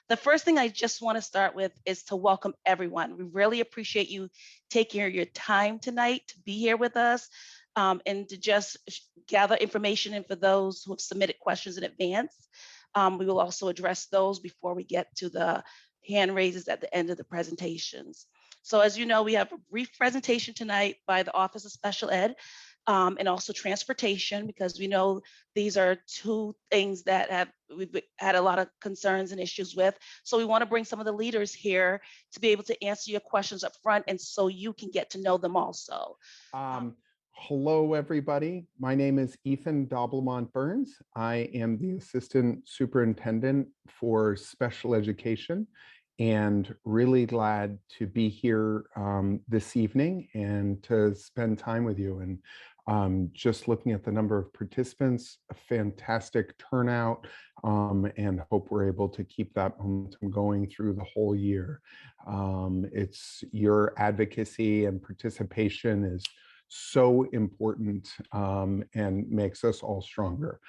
The first thing I just want to start with is to welcome everyone. We really appreciate you taking your time tonight to be here with us and to just gather information. And for those who have submitted questions in advance, we will also address those before we get to the hand raises at the end of the presentations. So as you know, we have a brief presentation tonight by the Office of Special Ed and also transportation, because we know these are two things that we've had a lot of concerns and issues with. So we want to bring some of the leaders here to be able to answer your questions up front, and so you can get to know them also. Hello, everybody. My name is edablemontburnes. I am the Assistant Superintendent for Special Education, and really glad to be here this evening and to spend time with you. And just looking at the number of participants, a fantastic turnout, and hope we're able to keep that momentum going through the whole year. It's your advocacy and participation is so important and makes us all stronger.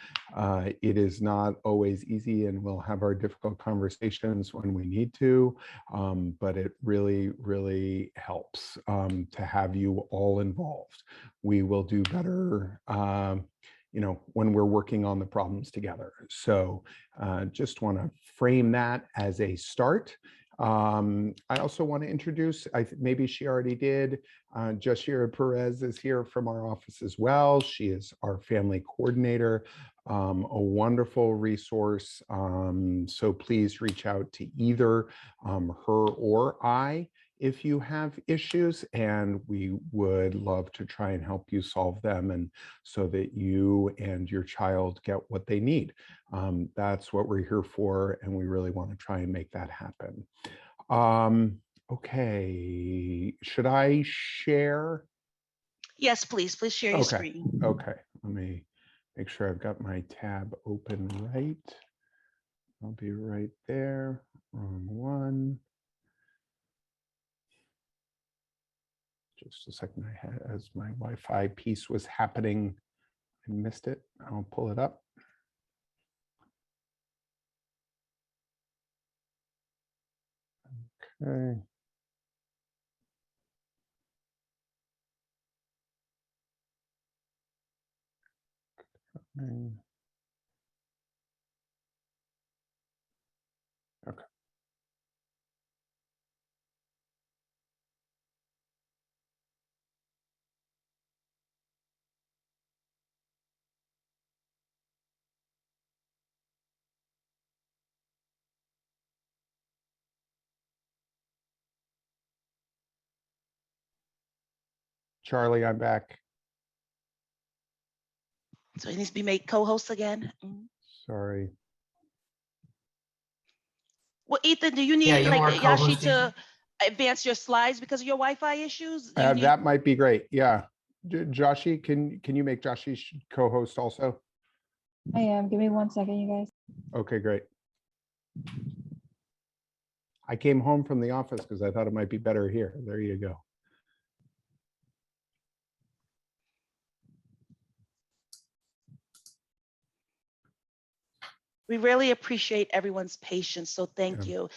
It is not always easy, and we'll have our difficult conversations when we need to, but it really, really helps to have you all involved. We will do better when we're working on the problems together. So just want to frame that as a start. I also want to introduce, maybe she already did, Yashira Perez is here from our office as well. She is our family coordinator, a wonderful resource. So please reach out to either her or I if you have issues, and we would love to try and help you solve them, and so that you and your child get what they need. That's what we're here for, and we really want to try and make that happen. Okay, should I share? Yes, please share your screen. Okay, let me make sure I've got my tab open right. I'll be right there. Wrong one. Just a second, as my Wi-Fi piece was happening, I missed it. I'll pull it up. Okay. Okay. Charlie, I'm back. So he needs to be made co-host again. Sorry. Well, Ethan, do you need Yashi to advance your slides because of your Wi-Fi issues? That might be great. Yeah. Joshi, can you make Joshi co-host also? I am. Give me 1 second, you guys. Okay, great. I came home from the office because I thought it might be better here. There you go. We really appreciate everyone's patience, so thank you.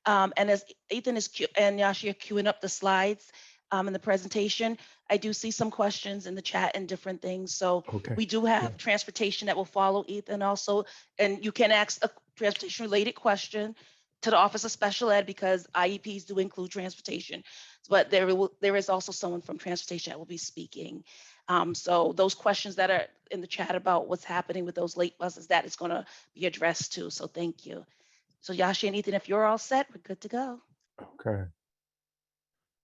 And as Ethan and Yashi are queuing up the slides in the presentation, I do see some questions in the chat and different things. So we do have transportation that will follow Ethan also, and you can ask a transportation-related question to the Office of Special Ed because IEPs do include transportation, but there is also someone from transportation that will be speaking. So those questions that are in the chat about what's happening with those late buses, that is going to be addressed too. So thank you. So Yashi and Ethan, if you're all set, we're good to go. Okay.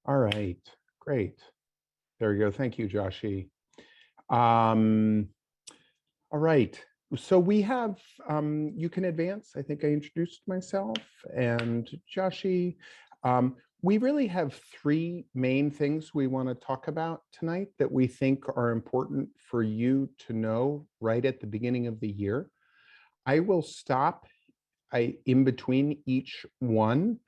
All right. Great. There you go. Thank you, Joshi. All right. So we have, you can advance. I think I introduced myself and Joshi. We really have three main things we want to talk about tonight that we think are important for you to know right at the beginning of the year. I will stop in between each one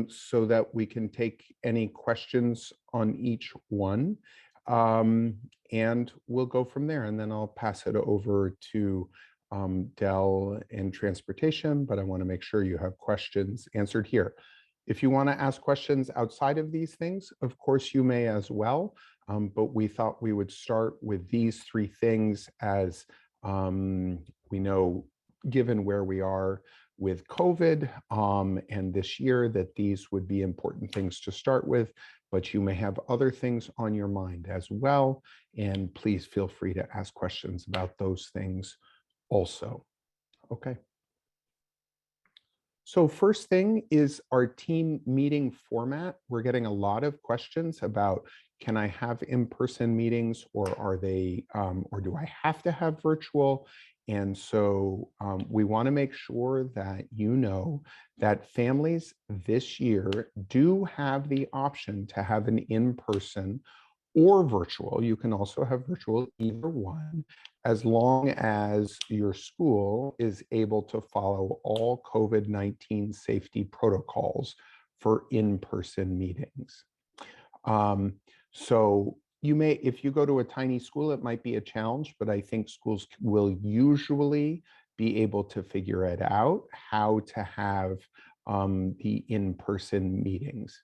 so that we can take any questions on each one. And we'll go from there, and then I'll pass it over to Dell and transportation, but I want to make sure you have questions answered here. If you want to ask questions outside of these things, of course you may as well, but we thought we would start with these three things as we know, given where we are with COVID and this year, that these would be important things to start with, but you may have other things on your mind as well. And please feel free to ask questions about those things also. Okay. So first thing is our team meeting format. We're getting a lot of questions about, can I have in-person meetings, or are they, or do I have to have virtual? And so we want to make sure that you know that families this year do have the option to have an in-person or virtual. You can also have virtual, either one, as long as your school is able to follow all COVID-19 safety protocols for in-person meetings. So you may, if you go to a tiny school, it might be a challenge, but I think schools will usually be able to figure it out, how to have the in-person meetings.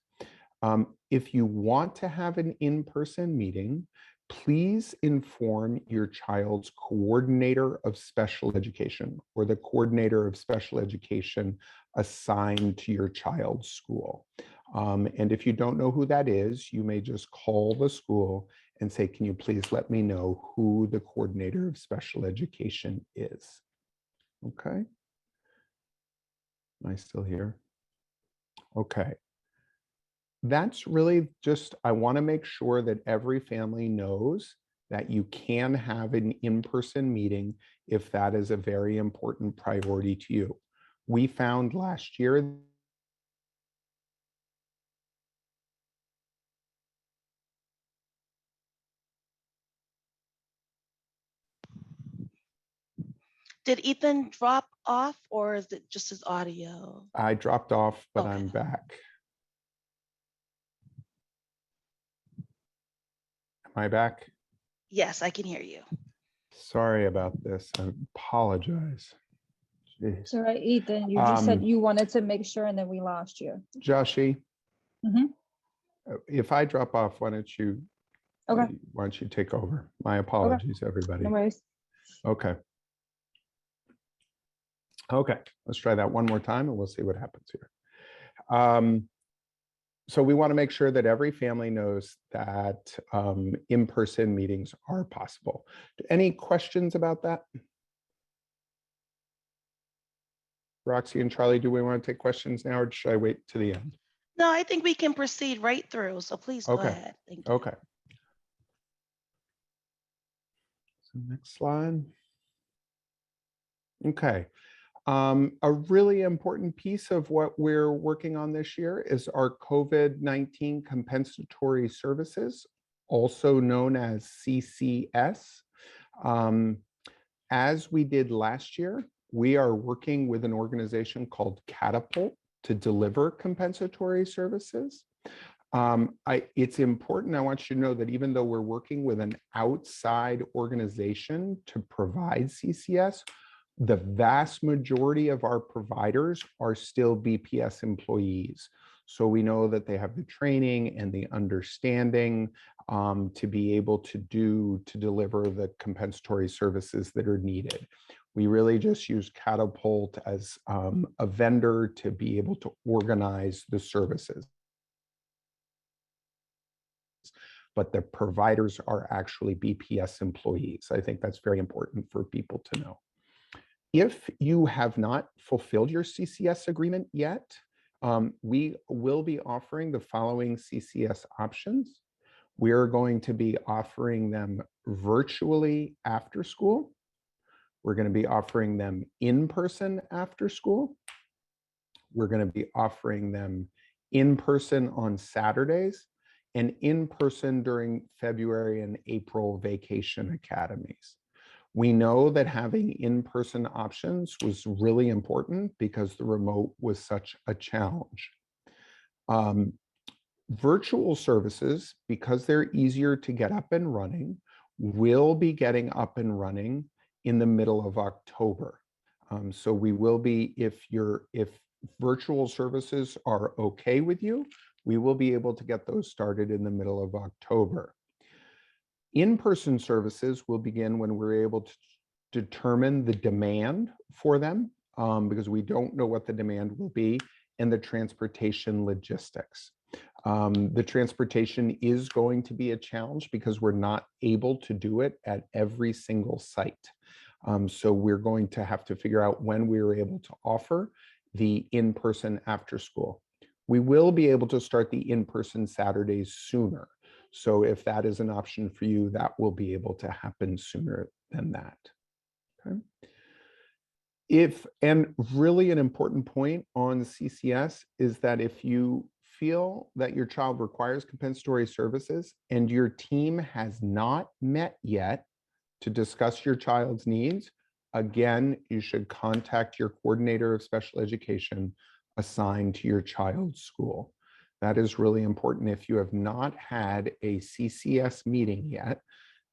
If you want to have an in-person meeting, please inform your child's coordinator of special education or the coordinator of special education assigned to your child's school. And if you don't know who that is, you may just call the school and say, can you please let me know who the coordinator of special education is? Okay. Am I still here? Okay. That's really just, I want to make sure that every family knows that you can have an in-person meeting if that is a very important priority to you. We found last year Did Ethan drop off, or is it just his audio? I dropped off, but Okay. I'm back. Am I back? Yes, I can hear you. Sorry about this. I apologize. Jeez. So right, Ethan, you just said you wanted to make sure and then we lost you. Joshi, Mhm. if I drop off, why don't you take over? My apologies, everybody. No worries. Okay. Okay, let's try that one more time and we'll see what happens here. So we want to make sure that every family knows that in-person meetings are possible. Any questions about that? Roxy and Charlie, do we want to take questions now, or should I wait to the end? No, I think we can proceed right through. So please go ahead. Thank you. Okay. So next slide. Okay. A really important piece of what we're working on this year is our COVID-19 compensatory services, also known as CCS. As we did last year, we are working with an organization called Catapult to deliver compensatory services. It's important, I want you to know that even though we're working with an outside organization to provide CCS, the vast majority of our providers are still BPS employees. So we know that they have the training and the understanding to be able to deliver the compensatory services that are needed. We really just use Catapult as a vendor to be able to organize the services. But the providers are actually BPS employees. I think that's very important for people to know. If you have not fulfilled your CCS agreement yet, we will be offering the following CCS options. We are going to be offering them virtually after school. We're going to be offering them in person after school. We're going to be offering them in person on Saturdays and in person during February and April vacation academies. We know that having in-person options was really important because the remote was such a challenge. Virtual services, because they're easier to get up and running, will be getting up and running in the middle of October. So we will be, if virtual services are okay with you, we will be able to get those started in the middle of October. In-person services will begin when we're able to determine the demand for them, because we don't know what the demand will be, and the transportation logistics. The transportation is going to be a challenge because we're not able to do it at every single site. So we're going to have to figure out when we're able to offer the in-person after school. We will be able to start the in-person Saturdays sooner. So if that is an option for you, that will be able to happen sooner than that. Okay. And really an important point on CCS is that if you feel that your child requires compensatory services and your team has not met yet to discuss your child's needs, again, you should contact your coordinator of special education assigned to your child's school. That is really important. If you have not had a CCS meeting yet,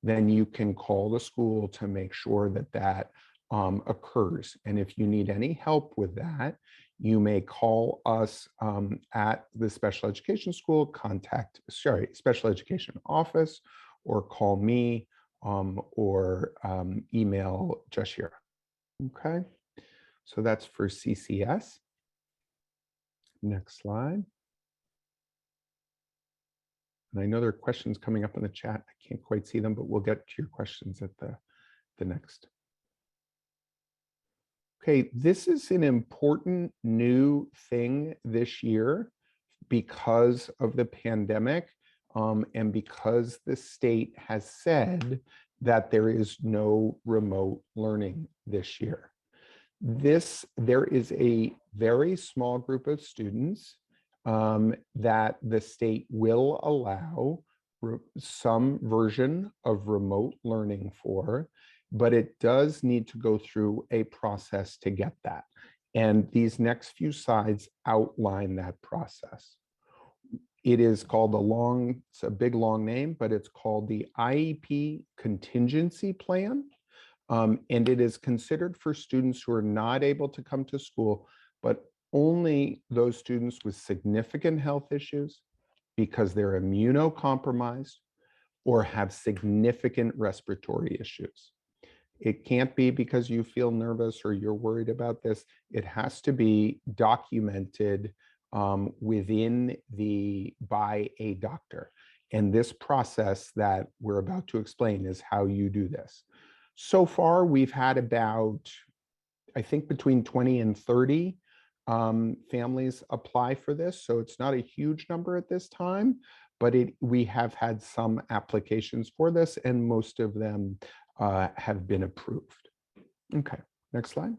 then you can call the school to make sure that that occurs. And if you need any help with that, you may call us at the special education school, special education office, or call me or email Yashira. Okay, so that's for CCS. Next slide. And I know there are questions coming up in the chat. I can't quite see them, but we'll get to your questions at the next. Okay, this is an important new thing this year because of the pandemic and because the state has said that there is no remote learning this year. There is a very small group of students that the state will allow some version of remote learning for, but it does need to go through a process to get that. And these next few slides outline that process. It is called it's a big long name, but it's called the IEP Contingency Plan. And it is considered for students who are not able to come to school, but only those students with significant health issues because they're immunocompromised or have significant respiratory issues. It can't be because you feel nervous or you're worried about this. It has to be documented by a doctor. And this process that we're about to explain is how you do this. So far, we've had about, I think, between 20 and 30 families apply for this. So it's not a huge number at this time, but we have had some applications for this, and most of them have been approved. Okay, next slide.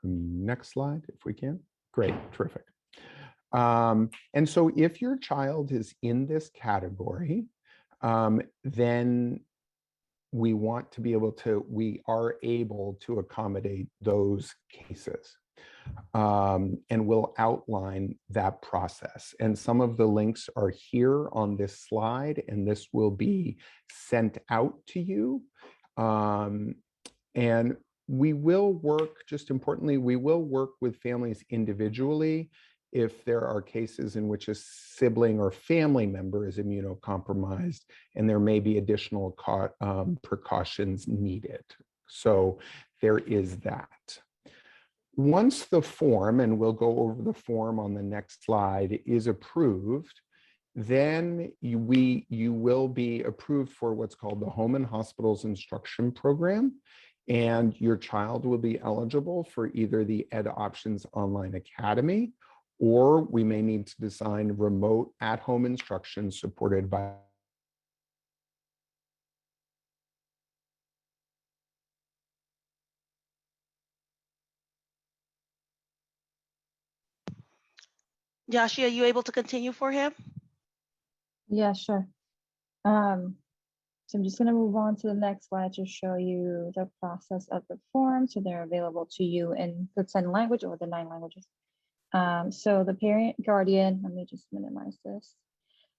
Next slide, if we can. Great, terrific. And so if your child is in this category, then we are able to accommodate those cases. And we'll outline that process. And some of the links are here on this slide, and this will be sent out to you. And we will work, just importantly, we will work with families individually if there are cases in which a sibling or family member is immunocompromised, and there may be additional precautions needed. So there is that. Once the form, and we'll go over the form on the next slide, is approved, then you will be approved for what's called the Home and Hospitals Instruction Program, and your child will be eligible for either the Ed Options Online Academy, or we may need to design remote at-home instruction supported by Yashira, are you able to continue for him? Yeah, sure. So I'm just going to move on to the next slide to show you the process of the form. So they're available to you in the 10 language or the 9 languages. So the parent guardian, let me just minimize this.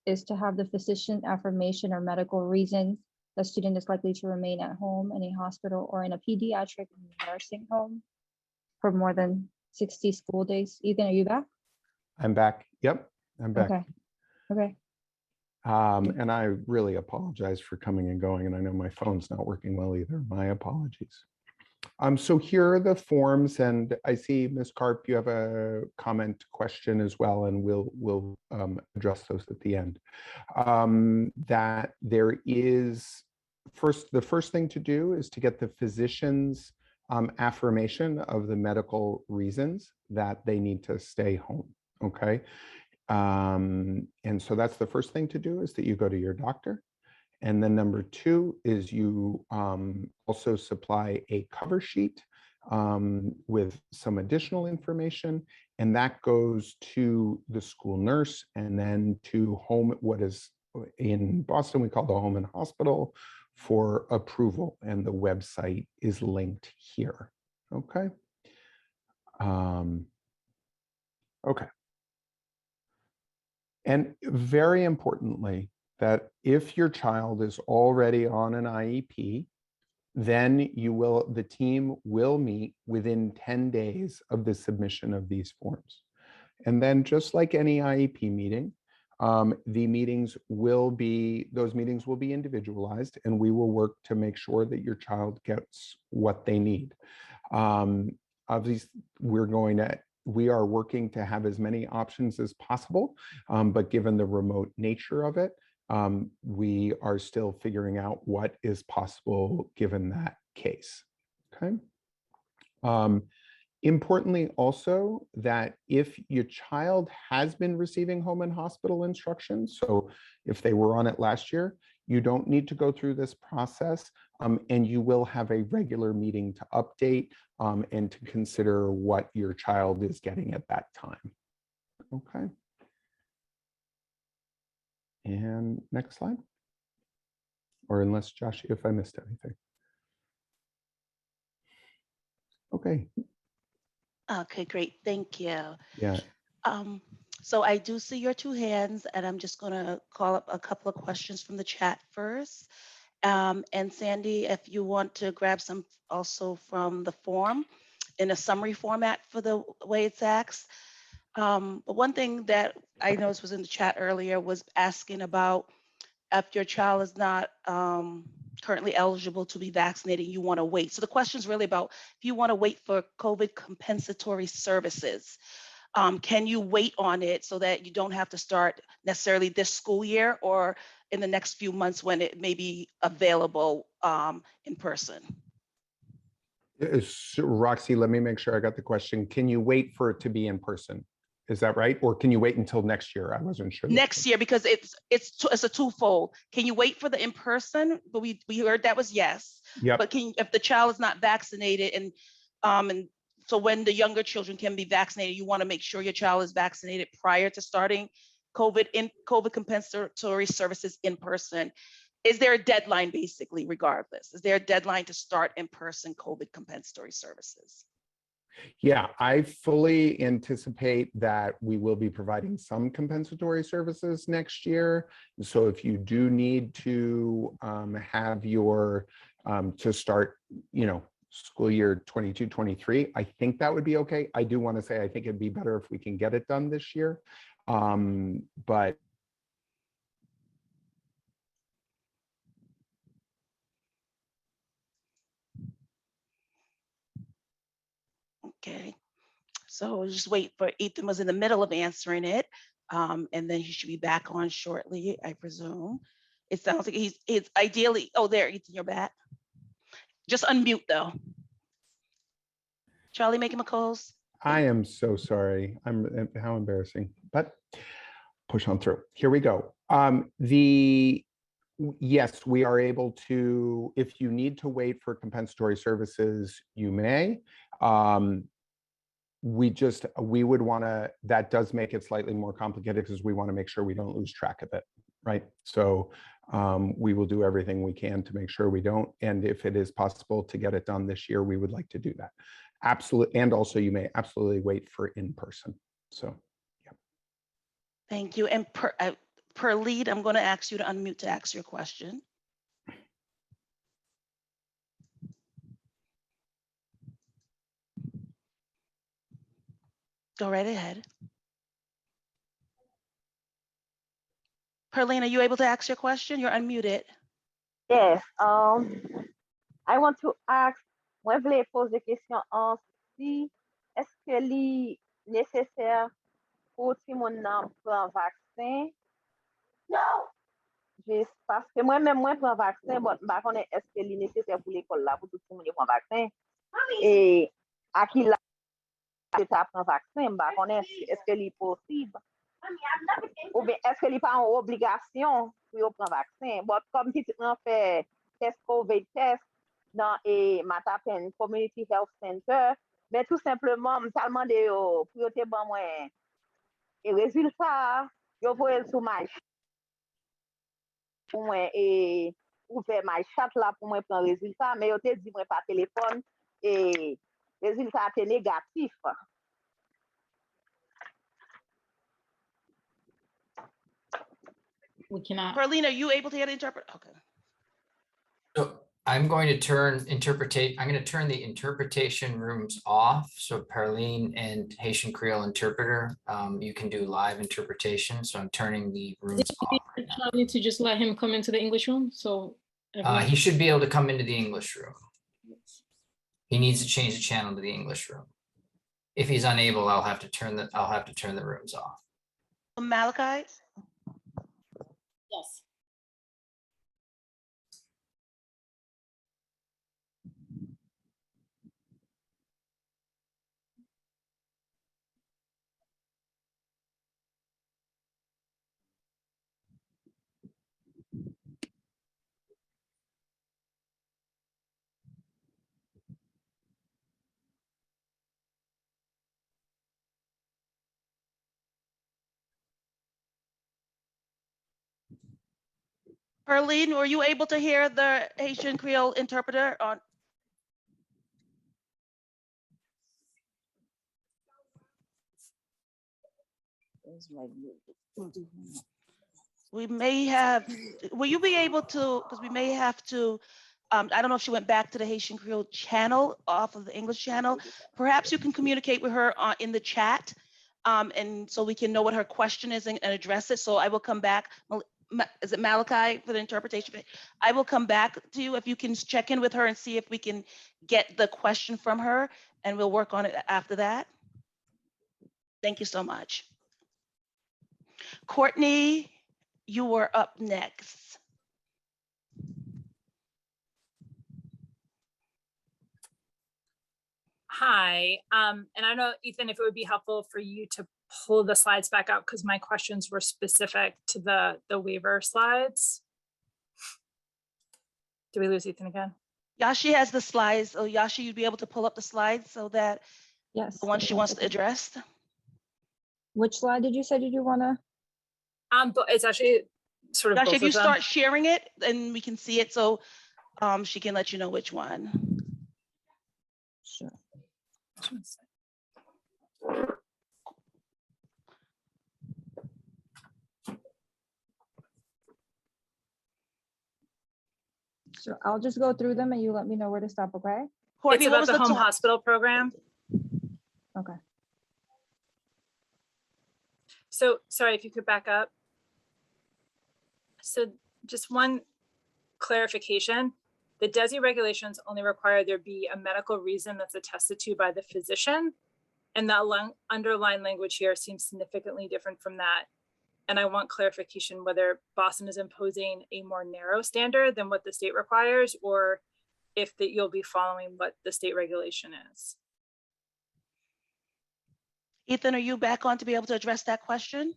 is to have the physician affirmation or medical reasons the student is likely to remain at home in a hospital or in a pediatric nursing home for more than 60 school days. Ethan, are you back? I'm back. Yep, I'm back. Okay. Okay. And I really apologize for coming and going, and I know my phone's not working well either. My apologies. So here are the forms, and I see, Ms. Karp, you have a comment question as well, and we'll address those at the end. That there is, the first thing to do is to get the physician's affirmation of the medical reasons that they need to stay home, okay? And so that's the first thing to do, is that you go to your doctor. And then number two is you also supply a cover sheet with some additional information, and that goes to the school nurse and then to home, what is in Boston we call the home and hospital, for approval, and the website is linked here. Okay. Okay. And very importantly, that if your child is already on an IEP, then the team will meet within 10 days of the submission of these forms. And then, just like any IEP meeting, those meetings will be individualized, and we will work to make sure that your child gets what they need. Obviously, we are working to have as many options as possible, but given the remote nature of it, we are still figuring out what is possible given that case. Okay. Importantly also, that if your child has been receiving home and hospital instruction, so if they were on it last year, you don't need to go through this process, and you will have a regular meeting to update and to consider what your child is getting at that time. Okay. And next slide. Or unless, Josh, if I missed anything. Okay. Okay, great. Thank you. Yeah. So I do see your two hands, and I'm just going to call up a couple of questions from the chat first. And Sandy, if you want to grab some also from the form in a summary format for the way it's asked. But one thing that I noticed was in the chat earlier was asking about if your child is not currently eligible to be vaccinated, you want to wait. So the question is really about if you want to wait for COVID compensatory services. Can you wait on it so that you don't have to start necessarily this school year or in the next few months when it may be available in person? Roxy, let me make sure I got the question. Can you wait for it to be in person? Is that right? Or can you wait until next year? I wasn't sure. Next year, because it's a twofold. Can you wait for the in-person? But we heard that was yes. Yep. But if the child is not vaccinated, and so when the younger children can be vaccinated, you want to make sure your child is vaccinated prior to starting COVID compensatory services in person. Is there a deadline, basically, regardless? Is there a deadline to start in-person COVID compensatory services? Yeah, I fully anticipate that we will be providing some compensatory services next year. So if you do need to have your to start, school year 22-23, I think that would be okay. I do want to say I think it'd be better if we can get it done this year, but okay. So we'll just wait for Ethan was in the middle of answering it, and then he should be back on shortly, I presume. It sounds like he's ideally. Oh, there, Ethan, you're back. Just unmute though. Charlie, make him a close. I am so sorry. How embarrassing, but push on through. Here we go. Yes, we are able to, if you need to wait for compensatory services, you may. We would want to, that does make it slightly more complicated because we want to make sure we don't lose track of it, right? So we will do everything we can to make sure we don't. And if it is possible to get it done this year, we would like to do that. Absolutely. And also you may absolutely wait for in person. So, yeah. Thank you. And Per lead, I'm going to ask you to unmute to ask your question. Go right ahead. Perline, are you able to ask your question? You're unmuted. Yes, I want to ask, moi, je voulais poser question en si, est-ce que li nécessaire pour ti moun nan pran vaccin? Non. Parce que moi-même, moi, prends vaccin, bon, bah, est-ce que li nécessaire pour l'école là, pour tout le monde prend vaccin? Et à qui là, tu prends vaccin, bah, est-ce que li possible? Ou bien, est-ce que li pas en obligation pour prendre vaccin? Bon, comme si tu en fais test COVID test dans et Matapen Community Health Center, mais tout simplement, je me demande pour te bon moi et résultat, yo pour sur ma pour moi et ouvert ma chat là pour moi prendre résultat, mais yo te dit moi par téléphone et résultat est négatif. We cannot. Perline, are you able to get an interpret? Okay. So I'm going to turn the interpretation rooms off. So Perline and Haitian Creole interpreter, you can do live interpretation. So I'm turning the rooms off right now. Need to just let him come into the English room. So He should be able to come into the English room. He needs to change the channel to the English room. If he's unable, I'll have to turn the rooms off. Malachi? yes. Perline, were you able to hear the Haitian Creole interpreter on? We may have, will you be able to, because we may have to, I don't know if she went back to the Haitian Creole channel off of the English channel. Perhaps you can communicate with her in the chat, and so we can know what her question is and address it. So I will come back. Is it Malachi for the interpretation? I will come back to you if you can check in with her and see if we can get the question from her, and we'll work on it after that. Thank you so much. Courtney, you were up next. Hi, and I know, Ethan, if it would be helpful for you to pull the slides back out because my questions were specific to the waiver slides. Do we lose Ethan again? Yashi has the slides. So Yashi, you'd be able to pull up the slides so that Yes. the one she wants to address. Which slide did you say did you want to? But it's actually sort of Yashi, both if you of them. start sharing it, then we can see it. So she can let you know which one. Sure. So I'll just go through them and you let me know where to stop, okay? Courtney, It's what about was the the home top? hospital program. Okay. So sorry, if you could back up. So just one clarification. The DESI regulations only require there be a medical reason that's attested to by the physician. And that underlying language here seems significantly different from that. And I want clarification whether Boston is imposing a more narrow standard than what the state requires, or if you'll be following what the state regulation is. Ethan, are you back on to be able to address that question?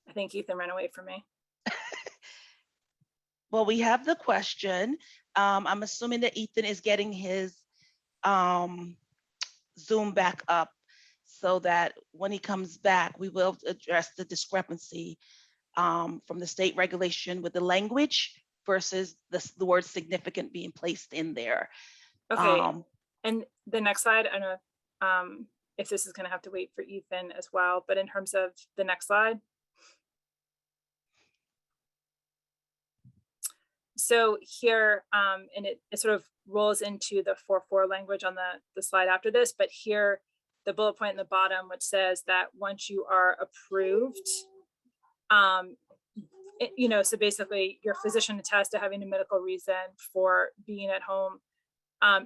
I think Ethan ran away from me. Well, we have the question. I'm assuming that Ethan is getting his Zoom back up so that when he comes back, we will address the discrepancy from the state regulation with the language versus the word significant being placed in there. Okay, and the next slide, I know if this is going to have to wait for Ethan as well. But in terms of the next slide. So here, and it sort of rolls into the 4.4 language on the slide after this, but here, the bullet point in the bottom, which says that once you are approved, so basically your physician attests to having a medical reason for being at home.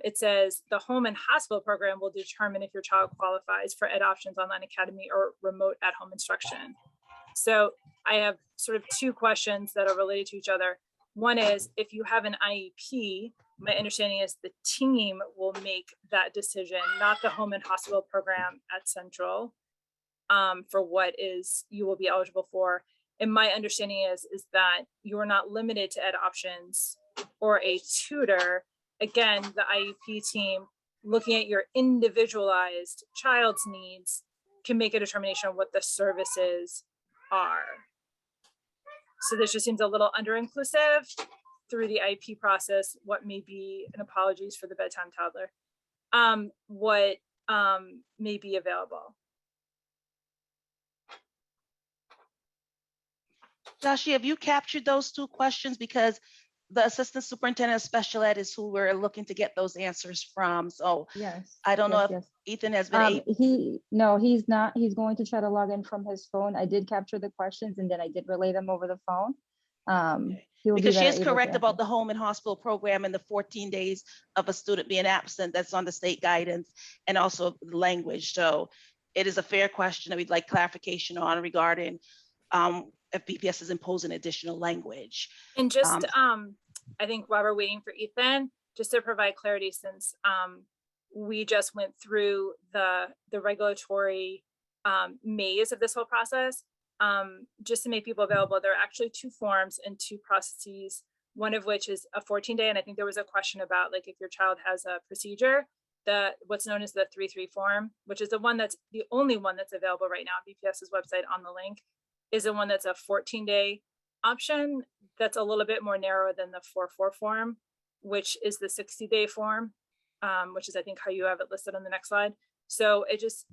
It says the home and hospital program will determine if your child qualifies for Ed Options Online Academy or remote at-home instruction. So I have sort of two questions that are related to each other. One is, if you have an IEP, my understanding is the team will make that decision, not the home and hospital program at Central, for what is you will be eligible for. And my understanding is that you are not limited to Ed Options or a tutor. Again, the IEP team, looking at your individualized child's needs, can make a determination on what the services are. So this just seems a little under-inclusive through the IEP process, what may be, and apologies for the bedtime toddler, what may be available. Joshie, have you captured those two questions? Because the assistant superintendent of special ed is who we're looking to get those answers from. So Yes. I don't know if yes. Ethan has been able. He's not. He's going to try to log in from his phone. I did capture the questions and then I did relay them over the phone. He will be Because she better is able to correct about answer. the home and hospital program and the 14 days of a student being absent. That's on the state guidance, and also the language. So it is a fair question that we'd like clarification on regarding if BPS is imposing additional language. And just, I think while we're waiting for Ethan, just to provide clarity, since we just went through the regulatory maze of this whole process, just to make people available, there are actually two forms and two processes, one of which is a 14-day. And I think there was a question about, like, if your child has a procedure, what's known as the 3.3 form, which is the only one that's available right now on BPS's website on the link, is the one that's a 14-day option that's a little bit more narrow than the 4.4 form, which is the 60-day form, which is, I think, how you have it listed on the next slide. So it just,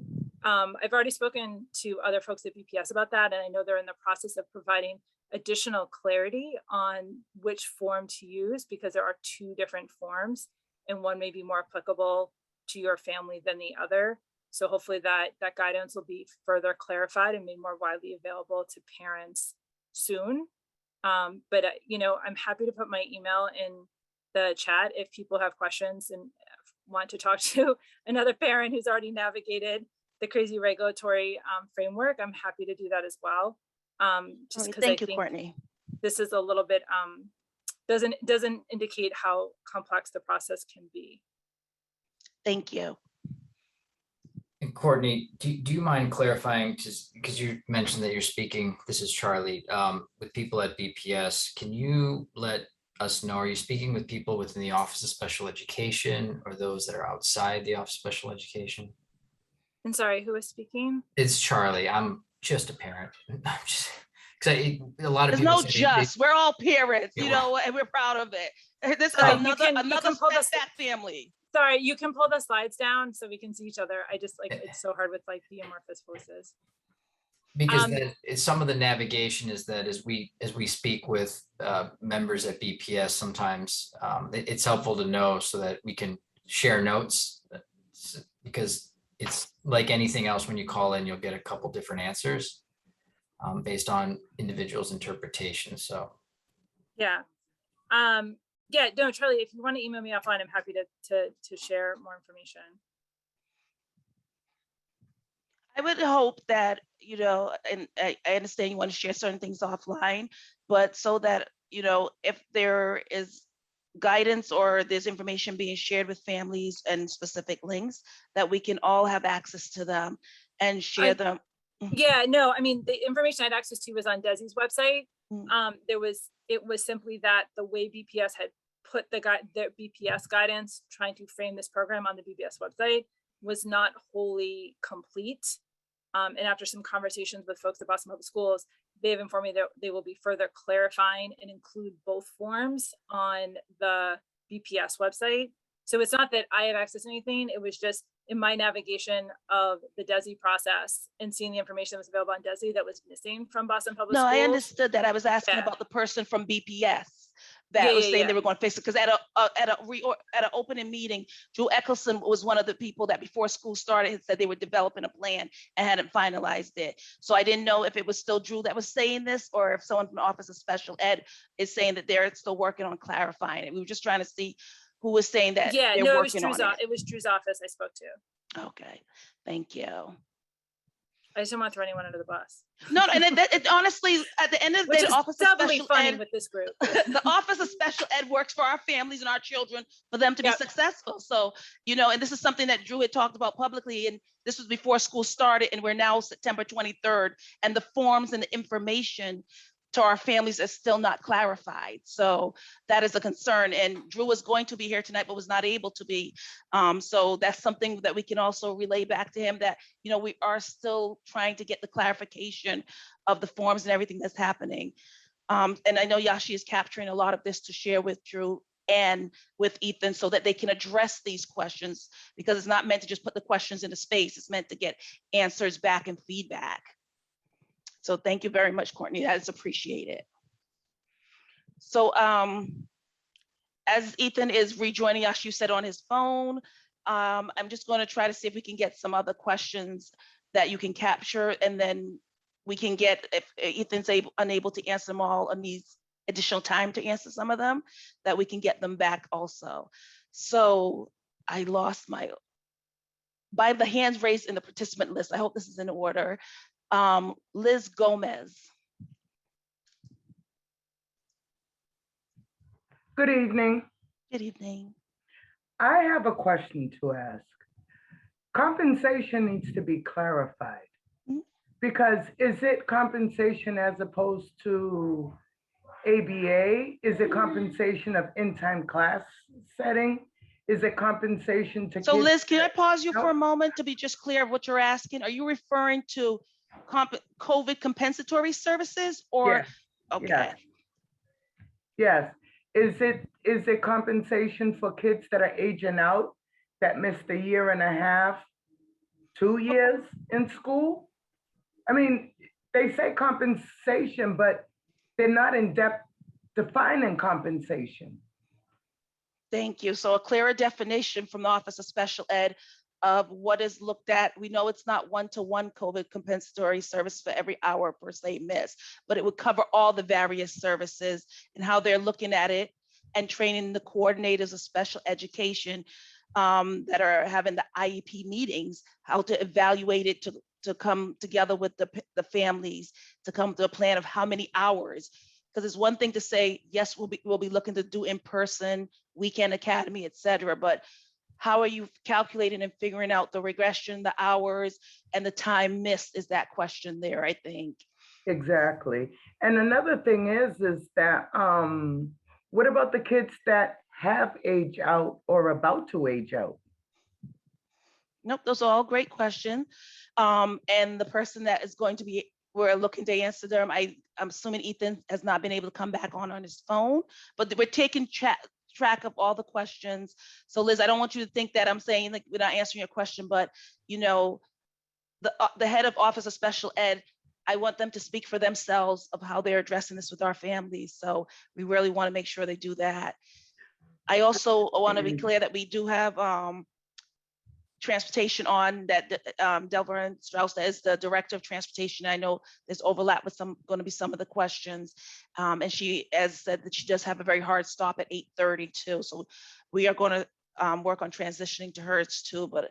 I've already spoken to other folks at BPS about that, and I know they're in the process of providing additional clarity on which form to use, because there are two different forms and one may be more applicable to your family than the other. So hopefully that guidance will be further clarified and made more widely available to parents soon. But I'm happy to put my email in the chat if people have questions and want to talk to another parent who's already navigated the crazy regulatory framework. I'm happy to do that as well. Just because Thank you, Courtney. This is a little bit doesn't indicate how complex the process can be. Thank you. And Courtney, do you mind clarifying, just because you mentioned that you're speaking, this is Charlie, with people at BPS, can you let us know, are you speaking with people within the Office of Special Education or those that are outside the Office of Special Education? And sorry, who is speaking? It's Charlie. I'm just a parent. I'm just, because a lot of There's people no say we're all parents, Yeah, and we're proud of it. This is Sorry, another pull the SpEdPAC family. Sorry, you can pull the slides down so we can see each other. I just it's so hard with the amorphous voices. because some of the navigation is that as we speak with members at BPS, sometimes it's helpful to know so that we can share notes, because it's like anything else. When you call in, you'll get a couple different answers based on individuals' interpretation. So yeah. Yeah, no, Charlie, if you want to email me offline, I'm happy to share more information. I would hope that, and I understand you want to share certain things offline, but so that, if there is guidance or there's information being shared with families and specific links, that we can all have access to them and share them. Yeah, no, I mean, the information I had access to was on Desi's website. It was simply that the way BPS had put the BPS guidance trying to frame this program on the BPS website was not wholly complete. And after some conversations with folks at Boston Public Schools, they have informed me that they will be further clarifying and include both forms on the BPS website. So it's not that I have access to anything. It was just in my navigation of the DESI process and seeing the information that was available on DESI that was missing from Boston Public No, Schools. I understood that. I was asking Yeah. about the person from BPS that was saying they were going to fix it, because at an opening meeting, Drew Eccleston was one of the people that before school started had said they were developing a plan and hadn't finalized it. So I didn't know if it was still Drew that was saying this, or if someone from the Office of Special Ed is saying that they're still working on clarifying it. We were just trying to see who was saying that Yeah, they're no, it was working on Drew's. it. It was Drew's office I spoke to. Okay, thank you. I just don't want to throw anyone under the bus. No, and it honestly, at the end of the Which day, is the Office of doubly Special funny Ed, with this group. the Office of Special Ed works for our families and our children for them to be Yep. successful. So, you know, and this is something that Drew had talked about publicly, and this was before school started, and we're now September 23rd, and the forms and the information to our families is still not clarified. So that is a concern. And Drew was going to be here tonight, but was not able to be. So that's something that we can also relay back to him, that, you know, we are still trying to get the clarification of the forms and everything that's happening. And I know Yashi is capturing a lot of this to share with Drew and with Ethan so that they can address these questions, because it's not meant to just put the questions into space. It's meant to get answers back and feedback. So thank you very much, Courtney. That is appreciated. So as Ethan is rejoining us, you said on his phone, I'm just going to try to see if we can get some other questions that you can capture, and then we can get, if Ethan's unable to answer them all and needs additional time to answer some of them, that we can get them back also. So I lost by the hands raised in the participant list. I hope this is in order. Liz Gomez. Good evening. Good evening. I have a question to ask. Compensation needs to be clarified, because is it compensation as opposed to ABA? Is it compensation of in-time class setting? Is it compensation to So kids? Liz, can I pause you for a moment to be just clear of what you're asking? Are you referring to COVID compensatory services or? Yes. Okay. Yes. Is it compensation for kids that are aging out, that missed a year and a half, 2 years in school? I mean, they say compensation, but they're not in depth defining compensation. Thank you. So a clearer definition from the Office of Special Ed of what is looked at. We know it's not one-to-one COVID compensatory service for every hour per se missed, but it would cover all the various services and how they're looking at it, and training the coordinators of special education that are having the IEP meetings, how to evaluate it, to come together with the families, to come to a plan of how many hours. Because it's one thing to say, yes, we'll be looking to do in person, weekend academy, et cetera, but how are you calculating and figuring out the regression, the hours, and the time missed is that question there, I think. Exactly. And another thing is that, what about the kids that have aged out or about to age out? Nope, those are all great questions. And the person that is going to be, we're looking to answer them. I'm assuming Ethan has not been able to come back on his phone, but we're taking track of all the questions. So Liz, I don't want you to think that I'm saying like we're not answering your question, but you know, the head of Office of Special Ed, I want them to speak for themselves of how they're addressing this with our families. So we really want to make sure they do that. I also want to be clear that we do have transportation on that. Delavern Stanislaus is the director of transportation. I know there's overlap with going to be some of the questions. And she has said that she does have a very hard stop at 8:30 too. So we are going to work on transitioning to hers too, but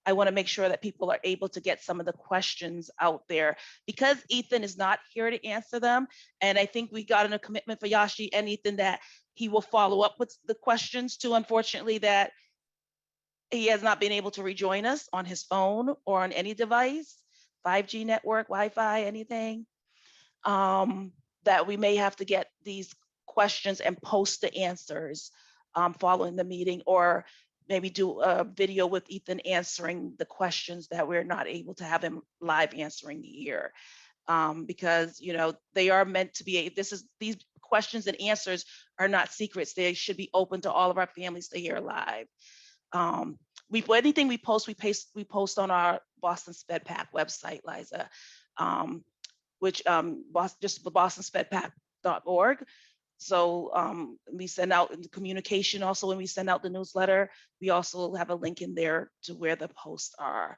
I want to make sure that people are able to get some of the questions out there, because Ethan is not here to answer them. And I think we got in a commitment for Yashi and Ethan that he will follow up with the questions too. Unfortunately, that he has not been able to rejoin us on his phone or on any device, 5G network, Wi-Fi, anything, that we may have to get these questions and post the answers following the meeting, or maybe do a video with Ethan answering the questions that we're not able to have him live answering here. Because, you know, they are meant to be, these questions and answers are not secrets. They should be open to all of our families to hear live. anything we post on our Boston SpEdPAC website, Liza, which just bostonspedpac.org. So we send out the communication. Also, when we send out the newsletter, we also have a link in there to where the posts are.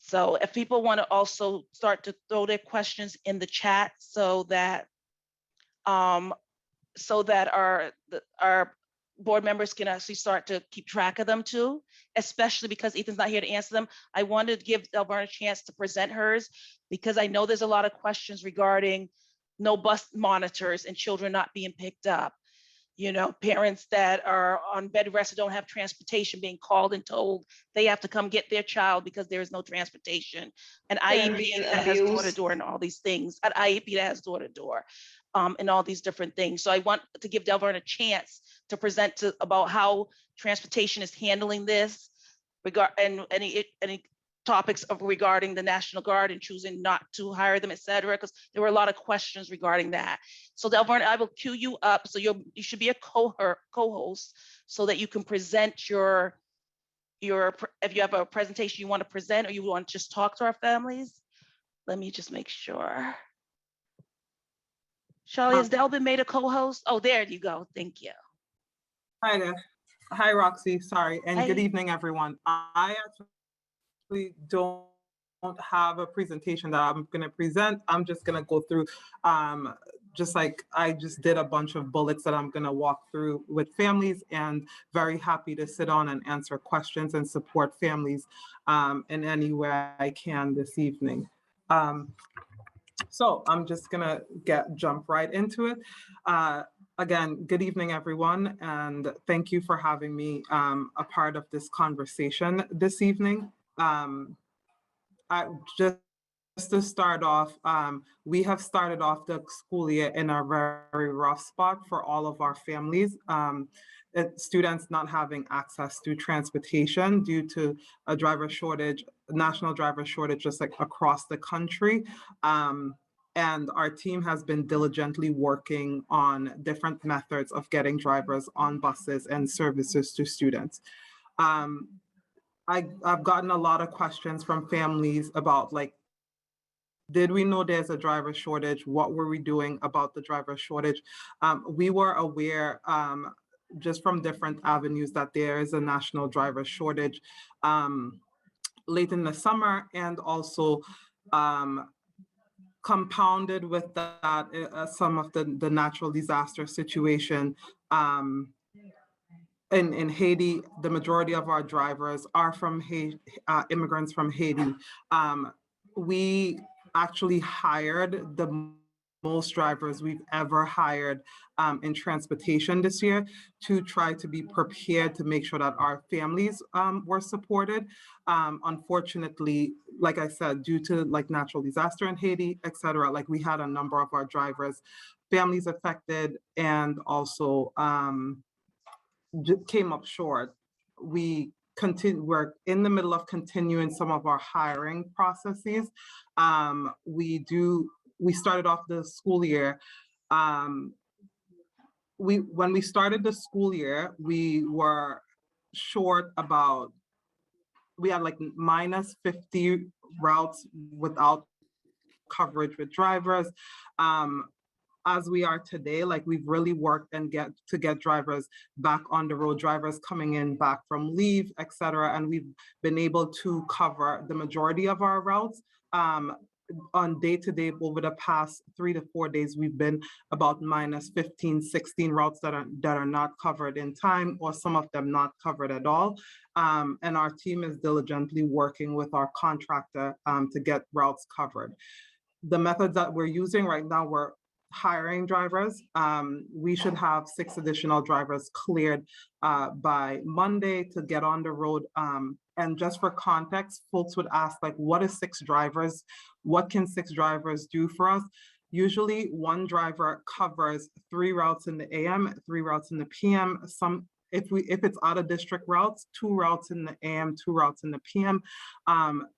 So if people want to also start to throw their questions in the chat, so that our board members can actually start to keep track of them too, especially because Ethan's not here to answer them. I wanted to give Delavern a chance to present hers, because I know there's a lot of questions regarding no bus monitors and children not being picked up. You know, parents that are on bed rest and don't have transportation being called and told they have to come get their child because there is no transportation. And IEP that has door-to-door and all these things, an IEP that has door-to-door, and all these different things. So I want to give Delavern a chance to present about how transportation is handling this, and any topics regarding the National Guard and choosing not to hire them, et cetera, because there were a lot of questions regarding that. So Delavern, I will queue you up. So you should be a co-host so that you can present if you have a presentation you want to present, or you want to just talk to our families. Let me just make sure. Charlie, has Del been made a co-host? Oh, there you go. Thank you. Hi there. Hi, Roxy. Sorry. And good Hi. evening, everyone. I actually don't have a presentation that I'm going to present. I'm just going to go through, just like I just did a bunch of bullets that I'm going to walk through with families, and very happy to sit on and answer questions and support families in any way I can this evening. So I'm just going to jump right into it. Again, good evening, everyone, and thank you for having me a part of this conversation this evening. Just to start off, we have started off the school year in a very rough spot for all of our families. Students not having access to transportation due to a driver shortage, national driver shortage, just like across the country. And our team has been diligently working on different methods of getting drivers on buses and services to students. I've gotten a lot of questions from families about, like, did we know there's a driver shortage? What were we doing about the driver shortage? We were aware just from different avenues that there is a national driver shortage late in the summer, and also compounded with that some of the natural disaster situation. In Haiti, the majority of our drivers are from immigrants from Haiti. We actually hired the most drivers we've ever hired in transportation this year, to try to be prepared to make sure that our families were supported. Unfortunately, like I said, due to like natural disaster in Haiti, et cetera, like we had a number of our drivers, families affected, and also came up short. We're in the middle of continuing some of our hiring processes. We started off the school year. When we started the school year, we were short about, we had like minus 50 routes without coverage with drivers. As we are today, like we've really worked and get drivers back on the road, drivers coming in back from leave, et cetera. And we've been able to cover the majority of our routes. On day-to-day, over the past 3 to 4 days, we've been about minus 15, 16 routes that are not covered in time, or some of them not covered at all. And our team is diligently working with our contractor to get routes covered. The methods that we're using right now, we're hiring drivers. We should have 6 additional drivers cleared by Monday to get on the road. And just for context, folks would ask, like, what is 6 drivers? What can 6 drivers do for us? Usually 1 driver covers 3 routes in the AM, 3 routes in the PM. if it's out of district routes, 2 routes in the AM, 2 routes in the PM.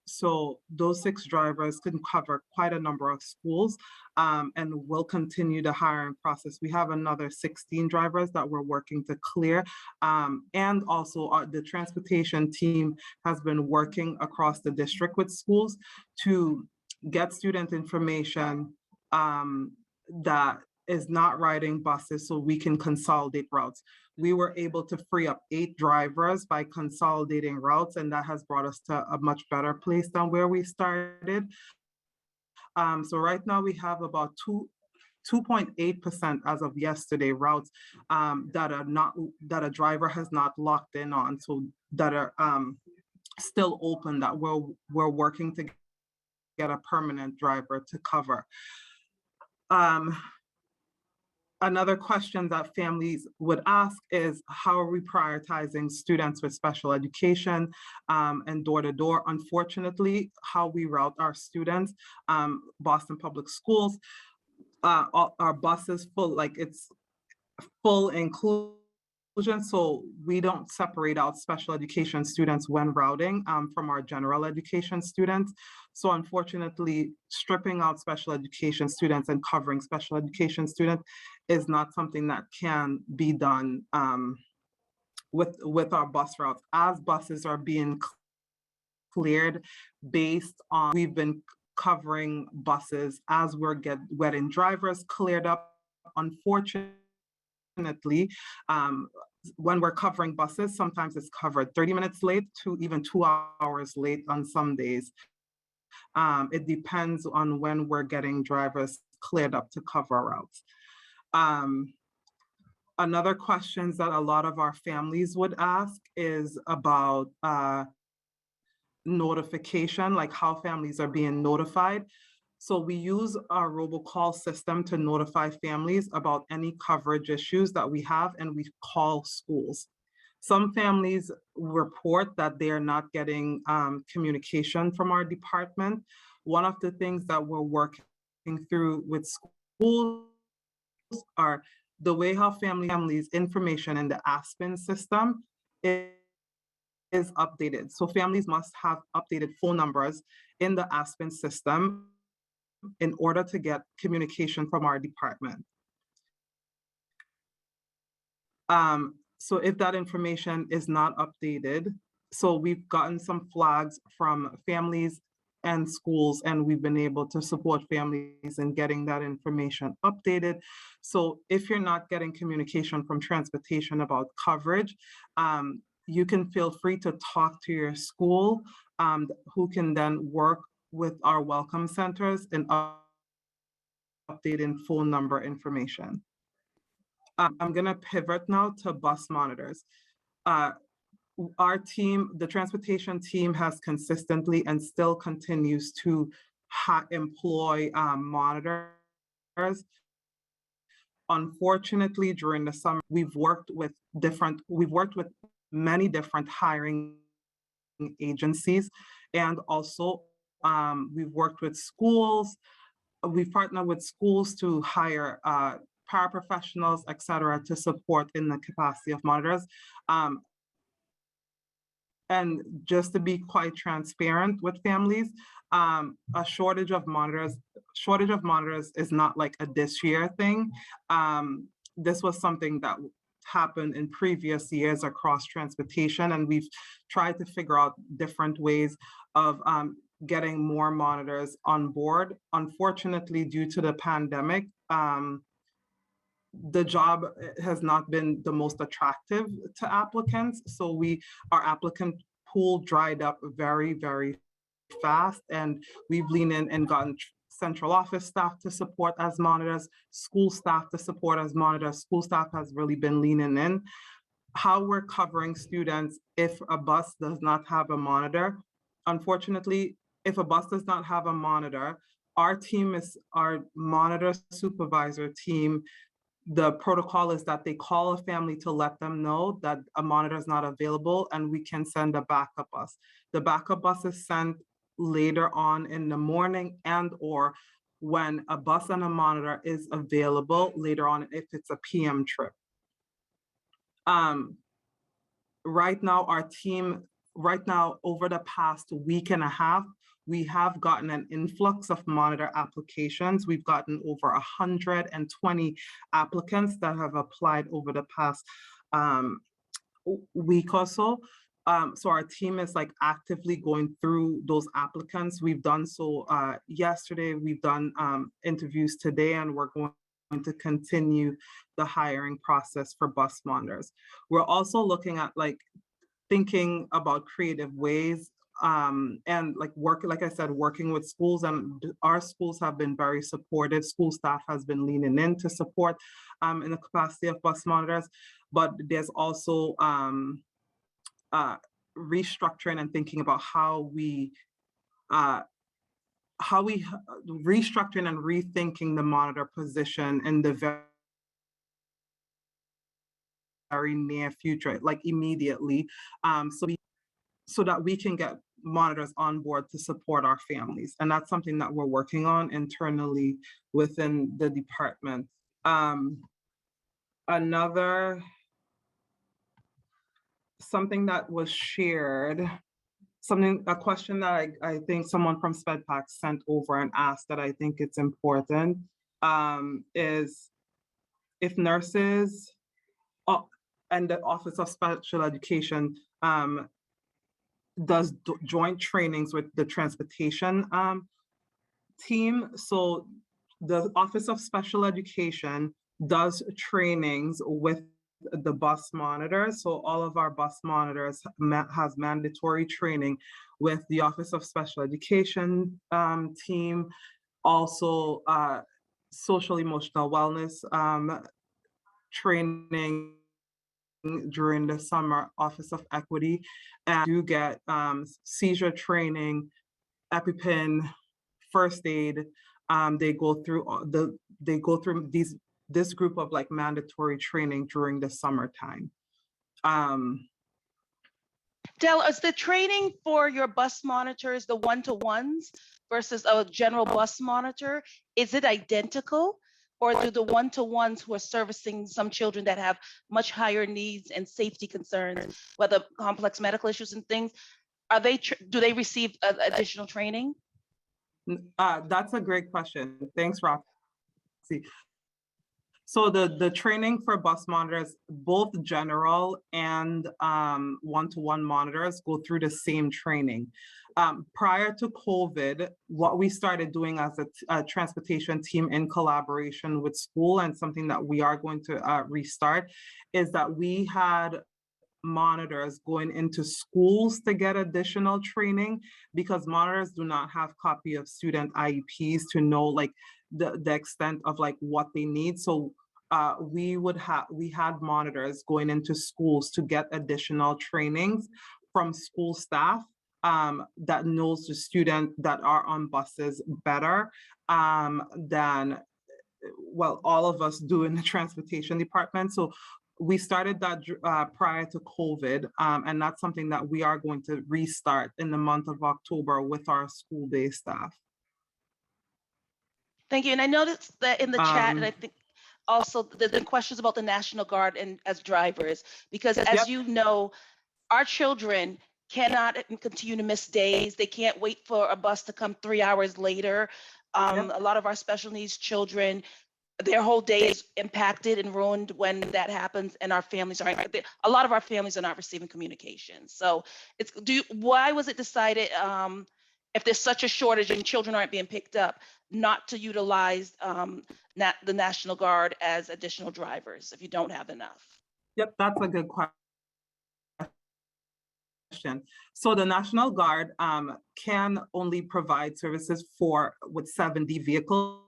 So those 6 drivers can cover quite a number of schools, and we'll continue the hiring process. We have another 16 drivers that we're working to clear. And also the transportation team has been working across the district with schools to get student information that is not riding buses so we can consolidate routes. We were able to free up 8 drivers by consolidating routes, and that has brought us to a much better place than where we started. So right now we have about 2.8% as of yesterday routes that a driver has not locked in on, so that are still open, that we're working to get a permanent driver to cover. Another question that families would ask is, how are we prioritizing students with special education and door-to-door? Unfortunately, how we route our students, Boston Public Schools, our buses full, like it's full inclusion. So we don't separate out special education students when routing from our general education students. So unfortunately, stripping out special education students and covering special education students is not something that can be done with our bus routes. As buses are being cleared based on, we've been covering buses as we're getting drivers cleared up. Unfortunately, when we're covering buses, sometimes it's covered 30 minutes late to even 2 hours late on some days. It depends on when we're getting drivers cleared up to cover routes. Another question that a lot of our families would ask is about notification, like how families are being notified. So we use our robocall system to notify families about any coverage issues that we have, and we call schools. Some families report that they are not getting communication from our department. One of the things that we're working through with schools are the way how families information in the Aspen system is updated. So families must have updated phone numbers in the Aspen system in order to get communication from our department. So if that information is not updated, so we've gotten some flags from families and schools, and we've been able to support families in getting that information updated. So if you're not getting communication from transportation about coverage, you can feel free to talk to your school, who can then work with our welcome centers and updating phone number information. I'm gonna pivot now to bus monitors. Our team, the transportation team, has consistently and still continues to employ monitors. Unfortunately, during the summer, we've worked with many different hiring agencies, and also we've worked with schools. We've partnered with schools to hire paraprofessionals, et cetera, to support in the capacity of monitors. And just to be quite transparent with families, a shortage of monitors is not like a this year thing. This was something that happened in previous years across transportation, and we've tried to figure out different ways of getting more monitors on board. Unfortunately, due to the pandemic, the job has not been the most attractive to applicants. So our applicant pool dried up very, very fast, and we've leaned in and gotten central office staff to support as monitors, school staff to support as monitors. School staff has really been leaning in. How we're covering students if a bus does not have a monitor. Unfortunately, if a bus does not have a monitor, our monitor supervisor team, the protocol is that they call a family to let them know that a monitor is not available, and we can send a backup bus. The backup bus is sent later on in the morning, and or when a bus and a monitor is available later on if it's a PM trip. right now, our team, right now, over the past week and a half, we have gotten an influx of monitor applications. We've gotten over 120 applicants that have applied over the past week or so. So our team is like actively going through those applicants. We've done so yesterday, we've done interviews today, and we're going to continue the hiring process for bus monitors. We're also looking at like thinking about creative ways and like I said, working with schools, and our schools have been very supportive. School staff has been leaning in to support in the capacity of bus monitors, but there's also restructuring and thinking about how we restructuring and rethinking the monitor position in the very near future, like immediately, so that we can get monitors on board to support our families. And that's something that we're working on internally within the department. Something that was shared, a question that I think someone from SpEdPAC sent over and asked that I think it's important, is if nurses and the Office of Special Education does joint trainings with the transportation team. So the Office of Special Education does trainings with the bus monitors. So all of our bus monitors has mandatory training with the Office of Special Education team, also social emotional wellness training during the summer, Office of Equity, and do get seizure training, EpiPen, first aid. They go through this group of like mandatory training during the summertime. Del, is the training for your bus monitors the one-to-ones versus a general bus monitor? Is it identical? Or do the one-to-ones who are servicing some children that have much higher needs and safety concerns, whether complex medical issues and things, do they receive additional training? That's a great question. Thanks, Roxy. So the training for bus monitors, both general and one-to-one monitors go through the same training. Prior to COVID, what we started doing as a transportation team in collaboration with school, and something that we are going to restart, is that we had monitors going into schools to get additional training, because monitors do not have copy of student IEPs to know like the extent of like what they need. So we had monitors going into schools to get additional trainings from school staff that knows the students that are on buses better than, well, all of us do in the transportation department. So we started that prior to COVID, and that's something that we are going to restart in the month of October with our school-based staff. Thank you. And I noticed that in the chat, and I think also the questions about the National Guard and as drivers, because as you know, our children cannot continue to miss days. They can't wait for a bus to come 3 hours later. A lot of our special needs children, their whole day is impacted and ruined when that happens, and our families aren't. A lot of our families are not receiving communication. So why was it decided, if there's such a shortage and children aren't being picked up, not to utilize the National Guard as additional drivers if you don't have enough? Yep, that's a good question. So the National Guard can only provide services with 70 vehicles.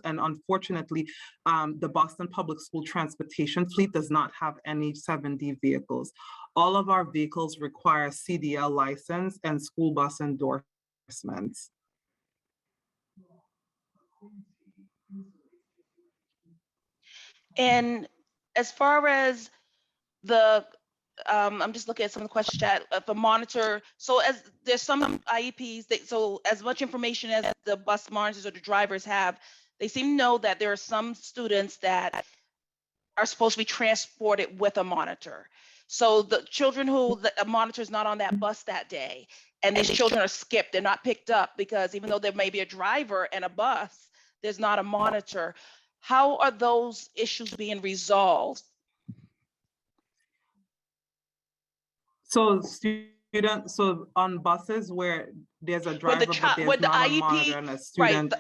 And unfortunately, the Boston Public School transportation fleet does not have any 70 vehicles. All of our vehicles require CDL license and school bus endorsements. And as far as the, I'm just looking at some of the questions chat of a monitor. So as there's some IEPs, so as much information as the bus monitors or the drivers have, they seem to know that there are some students that are supposed to be transported with a monitor. So the children who the monitor is not on that bus that day, and these children are skipped, they're not picked up because even though there may be a driver and a bus, there's not a monitor. How are those issues being resolved? So so on buses where there's a driver, but there's With the not a IEP, monitor and a right, student.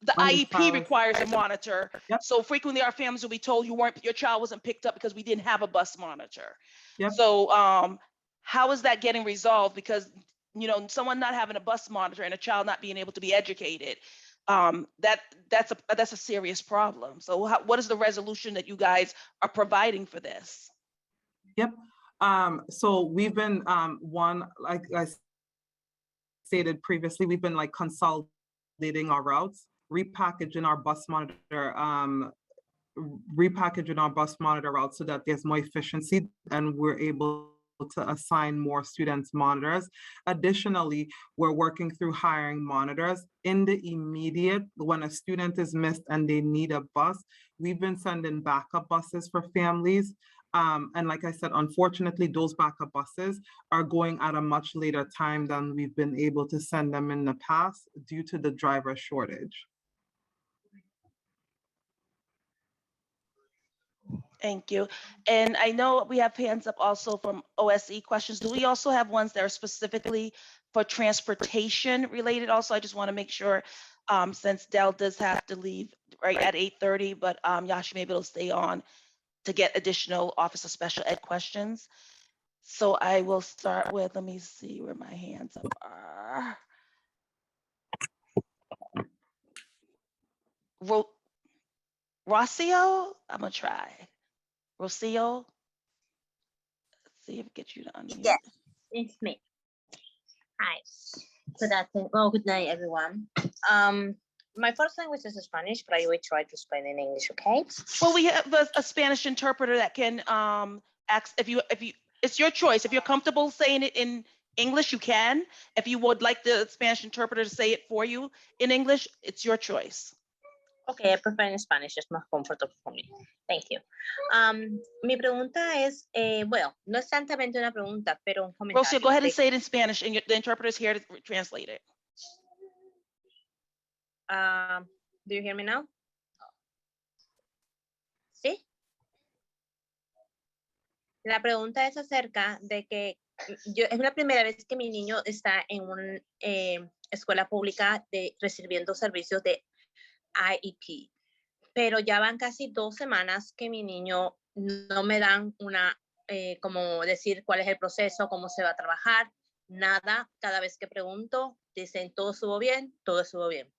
the on the IEP child- requires a monitor. Yep. So frequently our families will be told your child wasn't picked up because we didn't have a bus monitor. Yep. So how is that getting resolved? Because someone not having a bus monitor and a child not being able to be educated, that's a serious problem. So what is the resolution that you guys are providing for this? Yep. So we've been like I stated previously, we've been like consolidating our routes, repackaging our bus monitor routes so that there's more efficiency and we're able to assign more students monitors. Additionally, we're working through hiring monitors in the immediate. When a student is missed and they need a bus, we've been sending backup buses for families. And like I said, unfortunately, those backup buses are going at a much later time than we've been able to send them in the past due to the driver shortage. Thank you. And I know we have hands up also from OSE questions. Do we also have ones that are specifically for transportation related also? I just want to make sure, since Del does have to leave right at 8:30, but Yashi maybe will stay on to get additional Office of Special Ed questions. So I will start with, let me see where my hands up are. Rocio, I'm gonna try. Rocio, let's see if it gets you to unmute. Yes, it's me. Hi. Good afternoon. Well, good night, everyone. My first language is Spanish, but I will try to explain in English, okay? Well, we have a Spanish interpreter that can ask if you it's your choice. If you're comfortable saying it in English, you can. If you would like the Spanish interpreter to say it for you in English, it's your choice. Okay, I prefer in Spanish, it's more comfortable for me. Thank you. Mi pregunta es, bueno, no es exactamente una pregunta, pero un comentario. Rocio, go ahead and say it in Spanish, and the interpreter is here to translate it. Do you hear me now? ¿Sí? La pregunta es acerca de que es la primera vez que mi niño está en una escuela pública recibiendo servicios de IEP, pero ya van casi 2 semanas que mi niño no me dan como decir cuál es el proceso, cómo se va a trabajar, nada. Cada vez que pregunto, dicen todo estuvo bien, todo estuvo bien.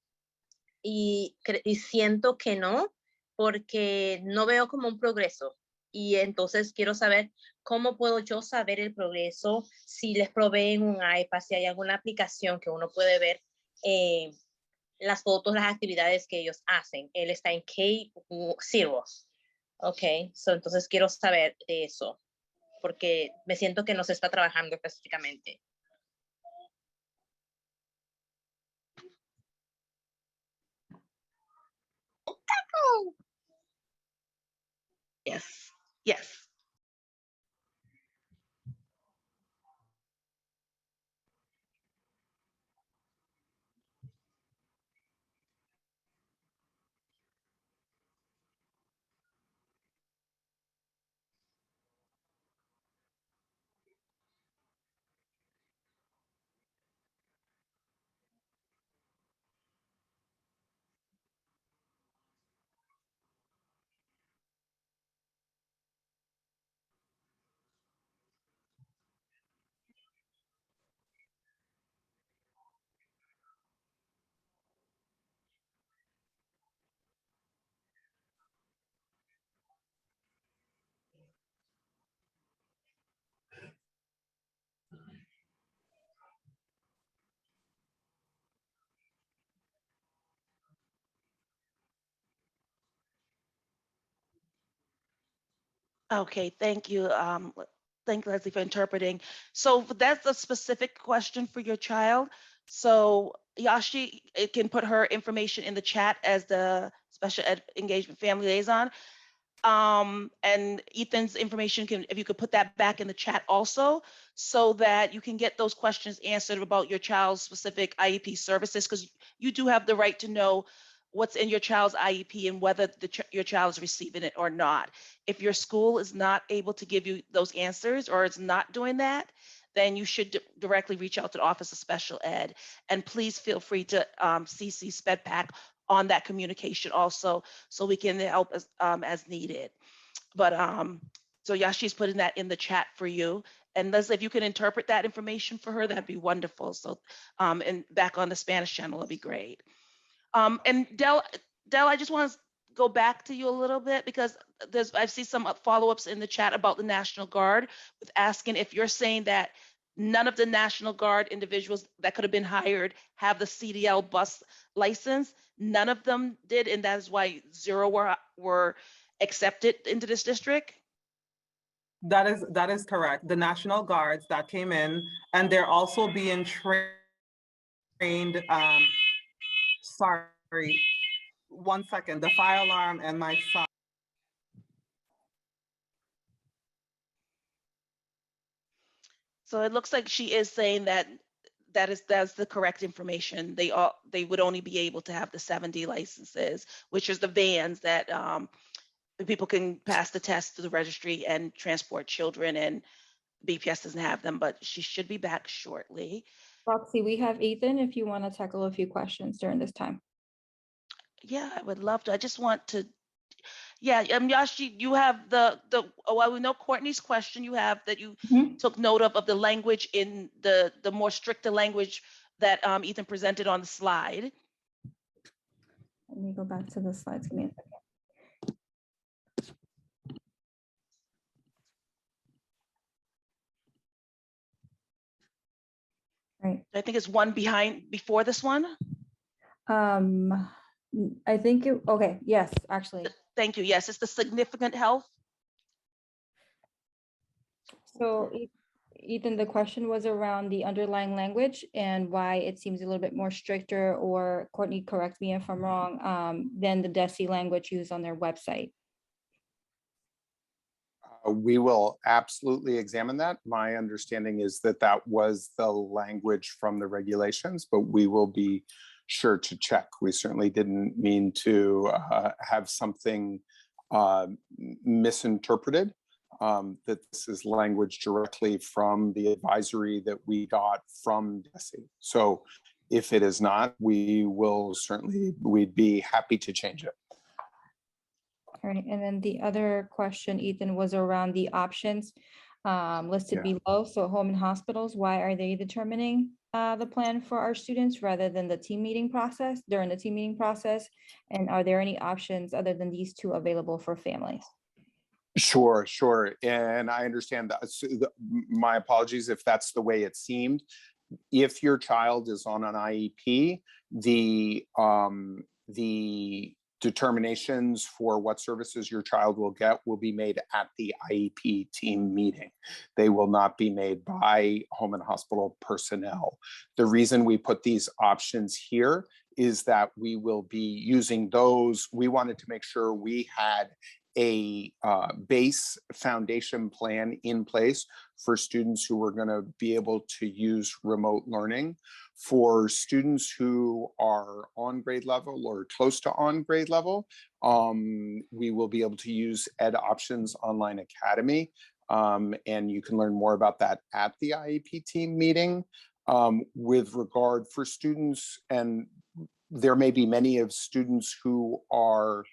Y siento que no, porque no veo como un progreso. Y entonces quiero saber cómo puedo yo saber el progreso, si les proveen un iPad, si hay alguna aplicación que uno puede ver las fotos, las actividades que ellos hacen. Él está en K0. Ok, entonces quiero saber de eso, porque me siento que no se está trabajando específicamente. Yes, yes. Okay, thank you. Thank you, Leslie, for interpreting. So that's a specific question for your child. So Yashi, it can put her information in the chat as the special ed engagement family liaison. And Ethan's information, if you could put that back in the chat also, so that you can get those questions answered about your child's specific IEP services, because you do have the right to know what's in your child's IEP and whether your child is receiving it or not. If your school is not able to give you those answers or is not doing that, then you should directly reach out to the Office of Special Ed. And please feel free to CC SpEdPAC on that communication also, so we can help as needed. But so Yashi's putting that in the chat for you. And Leslie, if you can interpret that information for her, that'd be wonderful. So and back on the Spanish channel, it'd be great. And Del, I just want to go back to you a little bit, because I see some follow-ups in the chat about the National Guard with asking if you're saying that none of the National Guard individuals that could have been hired have the CDL bus license. None of them did, and that is why 0 were accepted into this district. That is correct. The National Guards that came in, and they're also being trained. Sorry, 1 second. The fire alarm and my son. So it looks like she is saying that that's the correct information. They would only be able to have the 7D licenses, which is the vans that the people can pass the test to the registry and transport children, and BPS doesn't have them, but she should be back shortly. Roxy, we have Ethan if you want to tackle a few questions during this time. Yeah, I would love to. I just want to, yeah, Yashi, you have well, we know Courtney's question you have that you took note of the language in the more stricter language that Ethan presented on the slide. Let me go back to the slides. Give me a second. Right. I think it's one before this one. I think okay, yes, actually. Thank you. Yes, it's the significant health. So Ethan, the question was around the underlying language and why it seems a little bit more stricter, or Courtney, correct me if I'm wrong, than the DESI language used on their website. We will absolutely examine that. My understanding is that that was the language from the regulations, but we will be sure to check. We certainly didn't mean to have something misinterpreted, that this is language directly from the advisory that we got from DESI. So if it is not, we'd be happy to change it. All right, and then the other question, Ethan, was around the options listed below. So home and hospitals, why are they determining the plan for our students rather than the team meeting process, during the team meeting process? And are there any options other than these two available for families? Sure. And I understand that. So my apologies if that's the way it seemed. If your child is on an IEP, the determinations for what services your child will get will be made at the IEP team meeting. They will not be made by home and hospital personnel. The reason we put these options here is that we will be using those. We wanted to make sure we had a base foundation plan in place for students who were going to be able to use remote learning. For students who are on grade level or close to on grade level, we will be able to use Ed Options Online Academy, and you can learn more about that at the IEP team meeting. With regard for students, and there may be many of students who are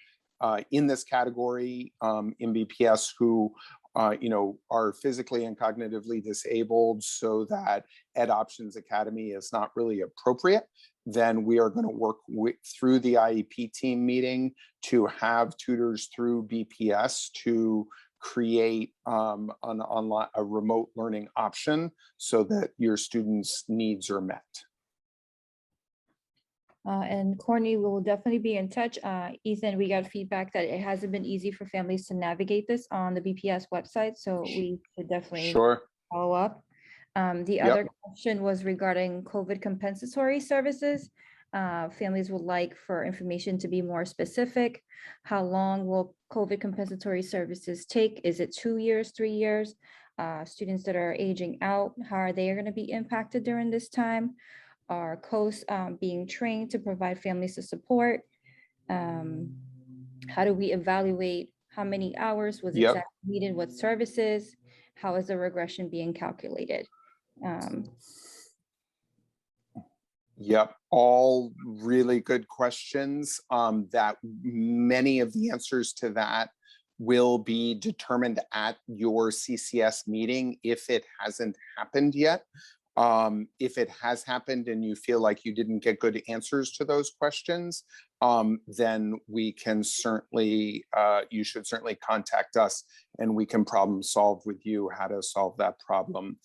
in this category in BPS who are physically and cognitively disabled, so that Ed Options Academy is not really appropriate, then we are going to work through the IEP team meeting to have tutors through BPS to create a remote learning option so that your students' needs are met. And Courtney, we will definitely be in touch. Ethan, we got feedback that it hasn't been easy for families to navigate this on the BPS website, so we should definitely follow up. The other question was regarding COVID compensatory services. Families would like for information to be more specific. How long will COVID compensatory services take? Is it 2 years, 3 years? Students that are aging out, how are they going to be impacted during this time? Are COAS being trained to provide families the support? How do we evaluate how many hours was Yep. exactly needed, what services? How is the regression being calculated? Yep, all really good questions that many of the answers to that will be determined at your CCS meeting if it hasn't happened yet. If it has happened and you feel like you didn't get good answers to those questions, then we can certainly, you should certainly contact us and we can problem solve with you how to solve that problem.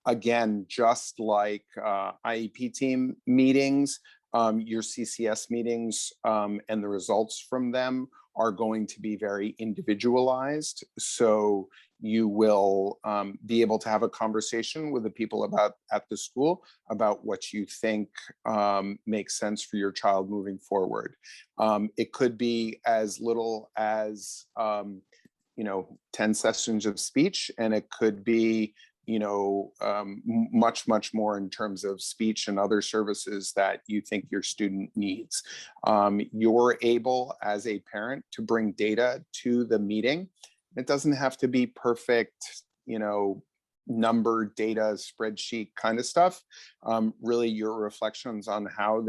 Again, just like IEP team meetings, your CCS meetings and the results from them are going to be very individualized. So you will be able to have a conversation with the people at the school about what you think makes sense for your child moving forward. It could be as little as 10 sessions of speech, and it could be much more in terms of speech and other services that you think your student needs. You're able as a parent to bring data to the meeting. It doesn't have to be perfect, number data spreadsheet kind of stuff. Really your reflections on how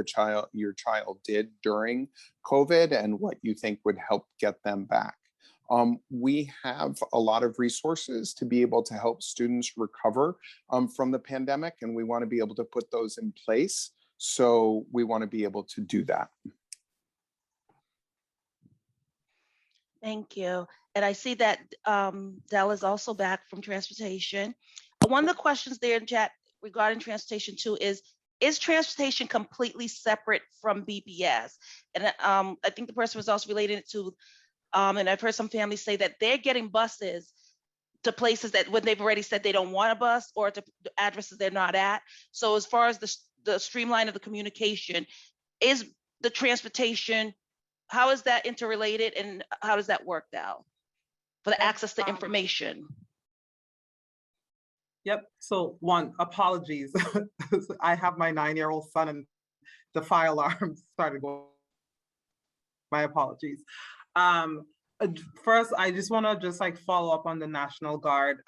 your child did during COVID and what you think would help get them back. We have a lot of resources to be able to help students recover from the pandemic, and we want to be able to put those in place. So we want to be able to do that. Thank you. And I see that Del is also back from transportation. One of the questions there in chat regarding transportation too is transportation completely separate from BPS? And I think the person was also related to and I've heard some families say that they're getting buses to places that when they've already said they don't want a bus or to addresses they're not at. So as far as the streamline of the communication, is the transportation, how is that interrelated and how does that work out for the access to information? Yep. So one, apologies. I have my 9-year-old son and the fire alarm started going. My apologies. First, I just want to follow up on the National Guard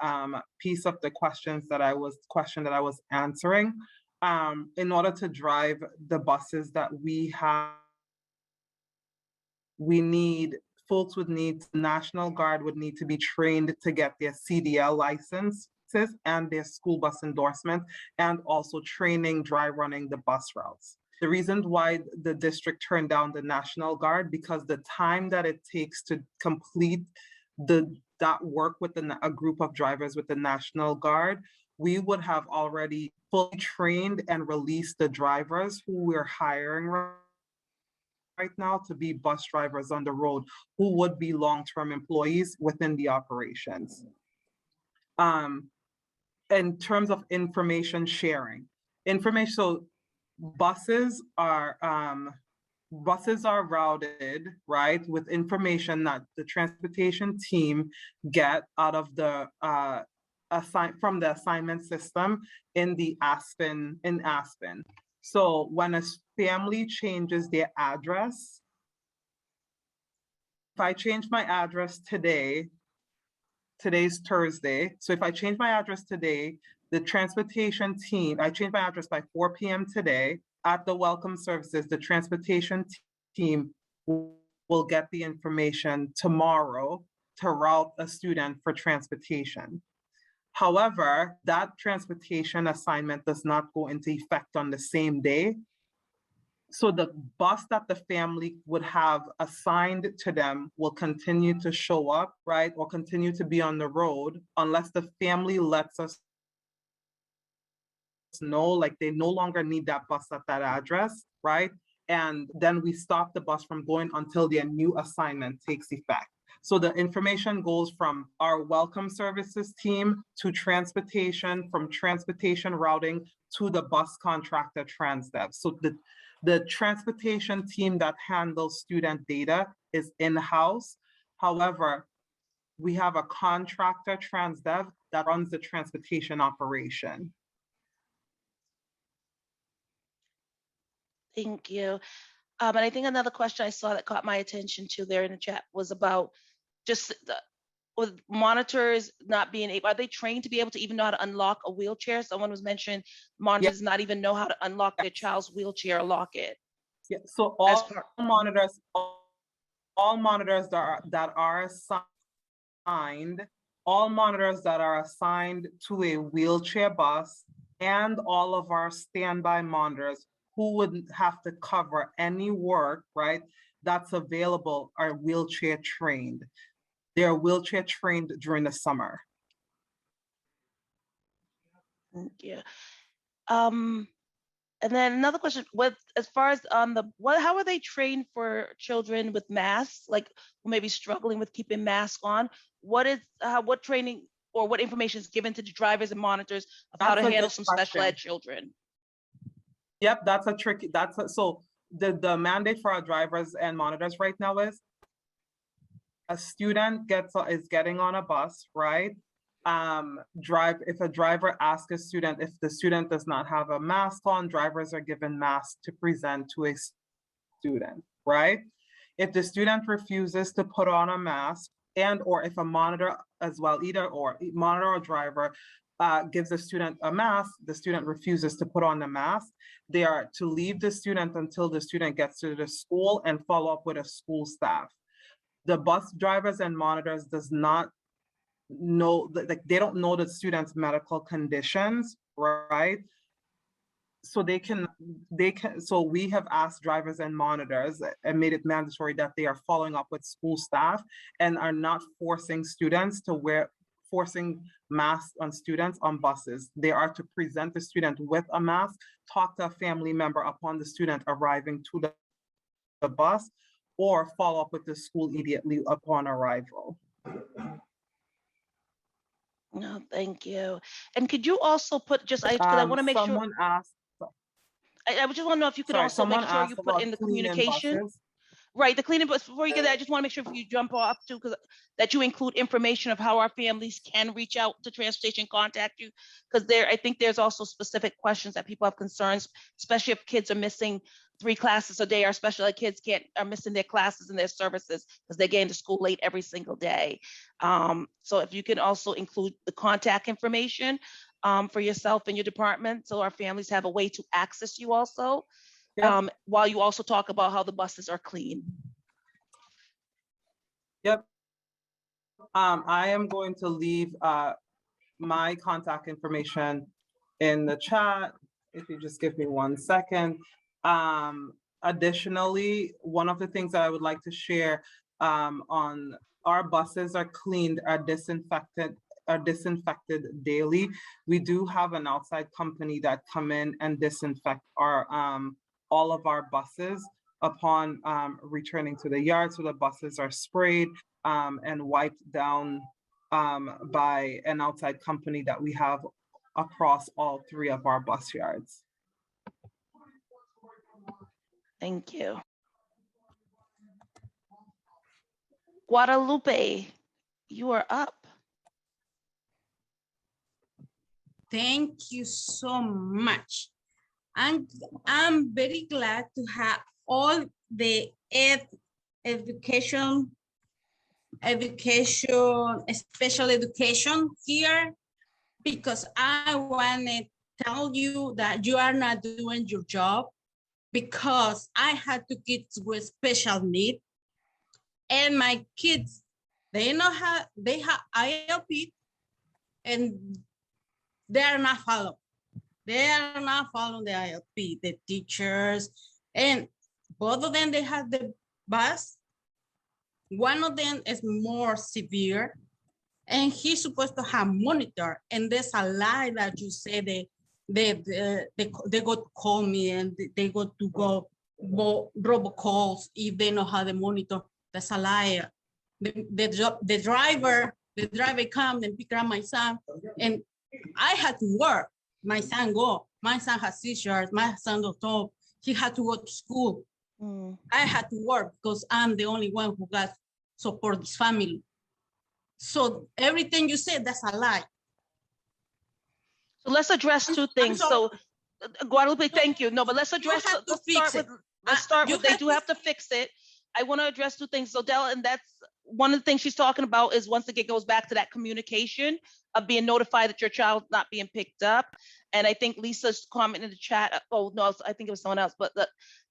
piece of the question that I was answering. In order to drive the buses that we have, National Guard would need to be trained to get their CDL licenses and their school bus endorsement, and also training dry running the bus routes. The reason why the district turned down the National Guard, because the time that it takes to complete that work with a group of drivers with the National Guard, we would have already fully trained and released the drivers who we're hiring right now to be bus drivers on the road, who would be long-term employees within the operations. In terms of information sharing, so buses are routed, right, with information that the transportation team get out of the from the assignment system in Aspen. So when a family changes their address, if I change my address today, today's Thursday, so if I change my address today, the transportation team, I changed my address by 4 p.m. today at the Welcome Services, the transportation team will get the information tomorrow to route a student for transportation. However, that transportation assignment does not go into effect on the same day. So the bus that the family would have assigned to them will continue to show up, right, or continue to be on the road unless the family lets us know, like, they no longer need that bus at that address, right? And then we stop the bus from going until their new assignment takes effect. So the information goes from our Welcome Services team to transportation, from transportation routing to the bus contractor TransDev. So The transportation team that handles student data is in-house. However, we have a contractor, TransDev, that runs the transportation operation. Thank you. And I think another question I saw that caught my attention too there in the chat was about just with monitors not being able, are they trained to be able to even know how to unlock a wheelchair? Someone was mentioning monitors not even know how to unlock their child's wheelchair or lock it. Yeah, so all monitors that are assigned, all monitors that are assigned to a wheelchair bus, and all of our standby monitors who would have to cover any work, right, that's available are wheelchair trained. They're wheelchair trained during the summer. Thank you. And then another question, as far as how are they trained for children with masks, like who may be struggling with keeping masks on? What training or what information is given to the drivers and monitors of how to handle some special ed children? Yep, so the mandate for our drivers and monitors right now is a student is getting on a bus, right? If a driver asks a student, if the student does not have a mask on, drivers are given masks to present to a student, right? If the student refuses to put on a mask, and or if a monitor as well, either or monitor or driver gives the student a mask, the student refuses to put on the mask, they are to leave the student until the student gets to the school and follow up with a school staff. The bus drivers and monitors does not know, like they don't know the student's medical conditions, right? So so we have asked drivers and monitors and made it mandatory that they are following up with school staff and are not forcing masks on students on buses. They are to present the student with a mask, talk to a family member upon the student arriving to the bus, or follow up with the school immediately upon arrival. No, thank you. And could you also put I want to make sure. Someone asked. I just want to know if you could also make sure you put in the communication. Right, the cleaning, but before you get that, I just want to make sure if you jump off too, that you include information of how our families can reach out to transportation, contact you, because I think there's also specific questions that people have concerns, especially if kids are missing 3 classes a day, or special ed kids are missing their classes and their services because they're getting to school late every single day. So if you can also include the contact information for yourself and your department, so our families have a way to access you also. Yep. While you also talk about how the buses are clean. Yep. I am going to leave my contact information in the chat. If you just give me 1 second. Additionally, one of the things that I would like to share on our buses are cleaned, are disinfected daily. We do have an outside company that come in and disinfect all of our buses upon returning to the yard. So the buses are sprayed and wiped down by an outside company that we have across all 3 of our bus yards. Thank you. Guadalupe, you are up. Thank you so much. I'm very glad to have all the education, special education here, because I want to tell you that you are not doing your job, because I had 2 kids with special needs, and my kids, they have ILP, and they are not following. They are not following the ILP, the teachers, and both of them, they have the bus. One of them is more severe, and he's supposed to have monitor. And there's a lie that you say they go to call me, and they go robocalls if they know how to monitor. That's a lie. The driver come and pick up my son, and I had to work. My son has seizures, my son don't talk, he had to go to school. Mm. I had to work because I'm the only one who got support his family. So everything you said, that's a lie. So let's address two things. So Guadalupe, thank you. No, but let's address, have to let's fix start it. with, let's start You with, they have do to have to fix it. I want to address two things. So Della, and that's one of the things she's talking about is once again, goes back to that communication of being notified that your child's not being picked up. And I think Lisa's comment in the chat, oh no, I think it was someone else, but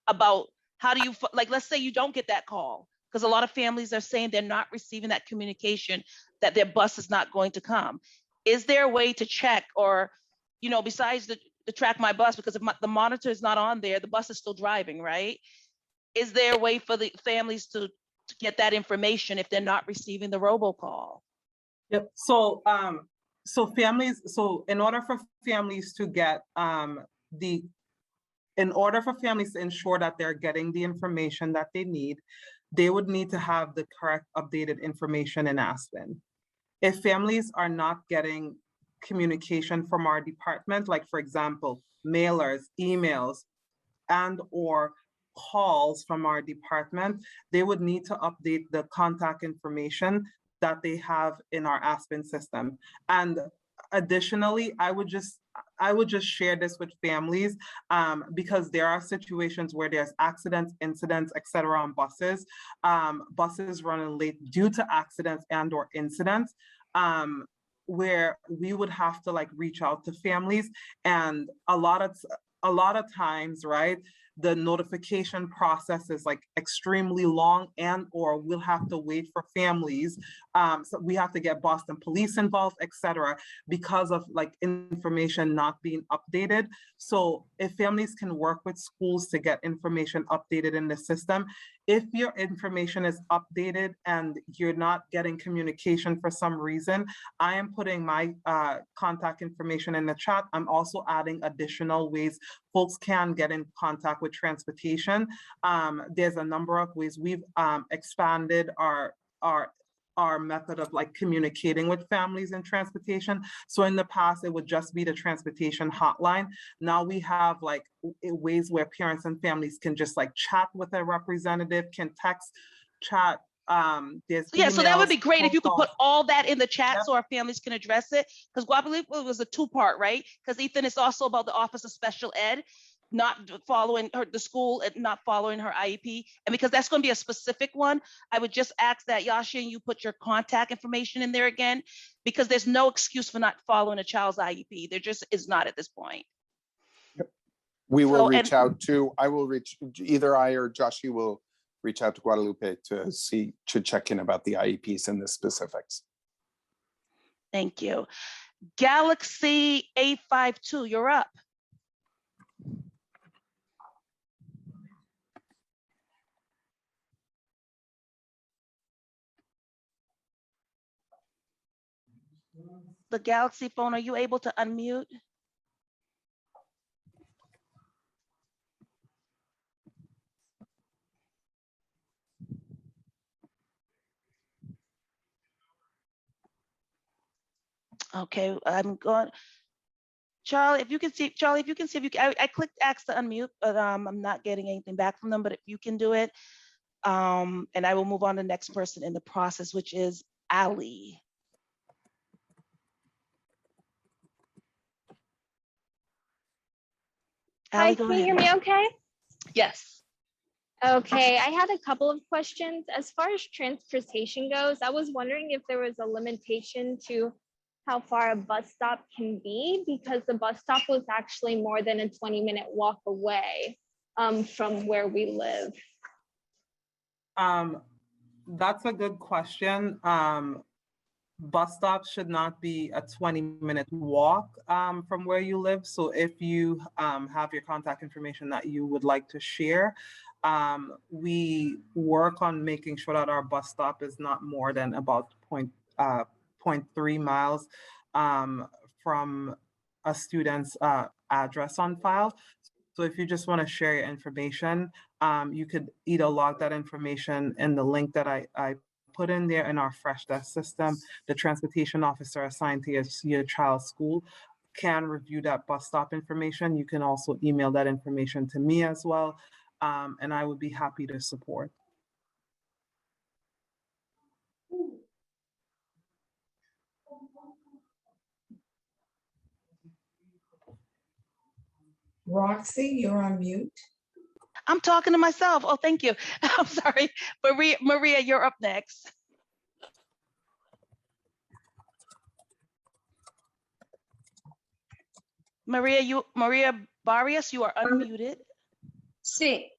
about how do you, like, let's say you don't get that call, because a lot of families are saying they're not receiving that communication, that their bus is not going to come. Is there a way to check, or, you know, besides the track my bus, because if the monitor is not on there, the bus is still driving, right? Is there a way for the families to get that information if they're not receiving the robocall? Yep. So, in order for families to get in order for families to ensure that they're getting the information that they need, they would need to have the correct updated information in Aspen. If families are not getting communication from our department, like for example, mailers, emails, and or calls from our department, they would need to update the contact information that they have in our Aspen system. And additionally, I would just share this with families because there are situations where there's accidents, incidents, etc. on buses, buses running late due to accidents and or incidents, where we would have to like reach out to families, and a lot of times, right, the notification process is like extremely long, and or we'll have to wait for families. So we have to get Boston Police involved, etc., because of like information not being updated. So if families can work with schools to get information updated in the system, if your information is updated and you're not getting communication for some reason, I am putting my contact information in the chat. I'm also adding additional ways folks can get in contact with transportation. There's a number of ways we've expanded our method of like communicating with families in transportation. So in the past, it would just be the transportation hotline. Now we have like ways where parents and families can just like chat with a representative, can text, chat. Yeah, so that would be great if you could put all that in the chat. Yep. So our families can address it. Because Guadalupe was a two-part, right? Because Ethan is also about the Office of Special Ed, not following the school and not following her IEP. And because that's going to be a specific one, I would just ask that Yashira and you put your contact information in there again, because there's no excuse for not following a child's IEP. There just is not at this point. Yep. We will reach and- out to, I will reach, either I or Joshie will reach out to Guadalupe to check in about the IEPs and the specifics. Thank you. Galaxy 852, you're up. The Galaxy phone, are you able to unmute? Okay, I'm going. Charlie, if you can see if you can, I clicked ask to unmute, but I'm not getting anything back from them, but if you can do it, and I will move on to the next person in the process, which is Ali. Hi, Ali, go can you ahead. hear me okay? Yes. Okay, I had a couple of questions. As far as transportation goes, I was wondering if there was a limitation to how far a bus stop can be, because the bus stop was actually more than a 20-minute walk away from where we live. That's a good question. Bus stops should not be a 20-minute walk from where you live. So if you have your contact information that you would like to share, we work on making sure that our bus stop is not more than about 0.3 miles from a student's address on file. So if you just want to share your information, you could either log that information in the link that I put in there in our Fresh Desk system. The transportation officer assigned to your child's school can review that bus stop information, you can also email that information to me as well. And I would be happy to support. Roxy, you're on mute. I'm talking to myself. Oh, thank you. I'm sorry. Maria, you're up next. Maria Barrios, you are unmuted. Sí.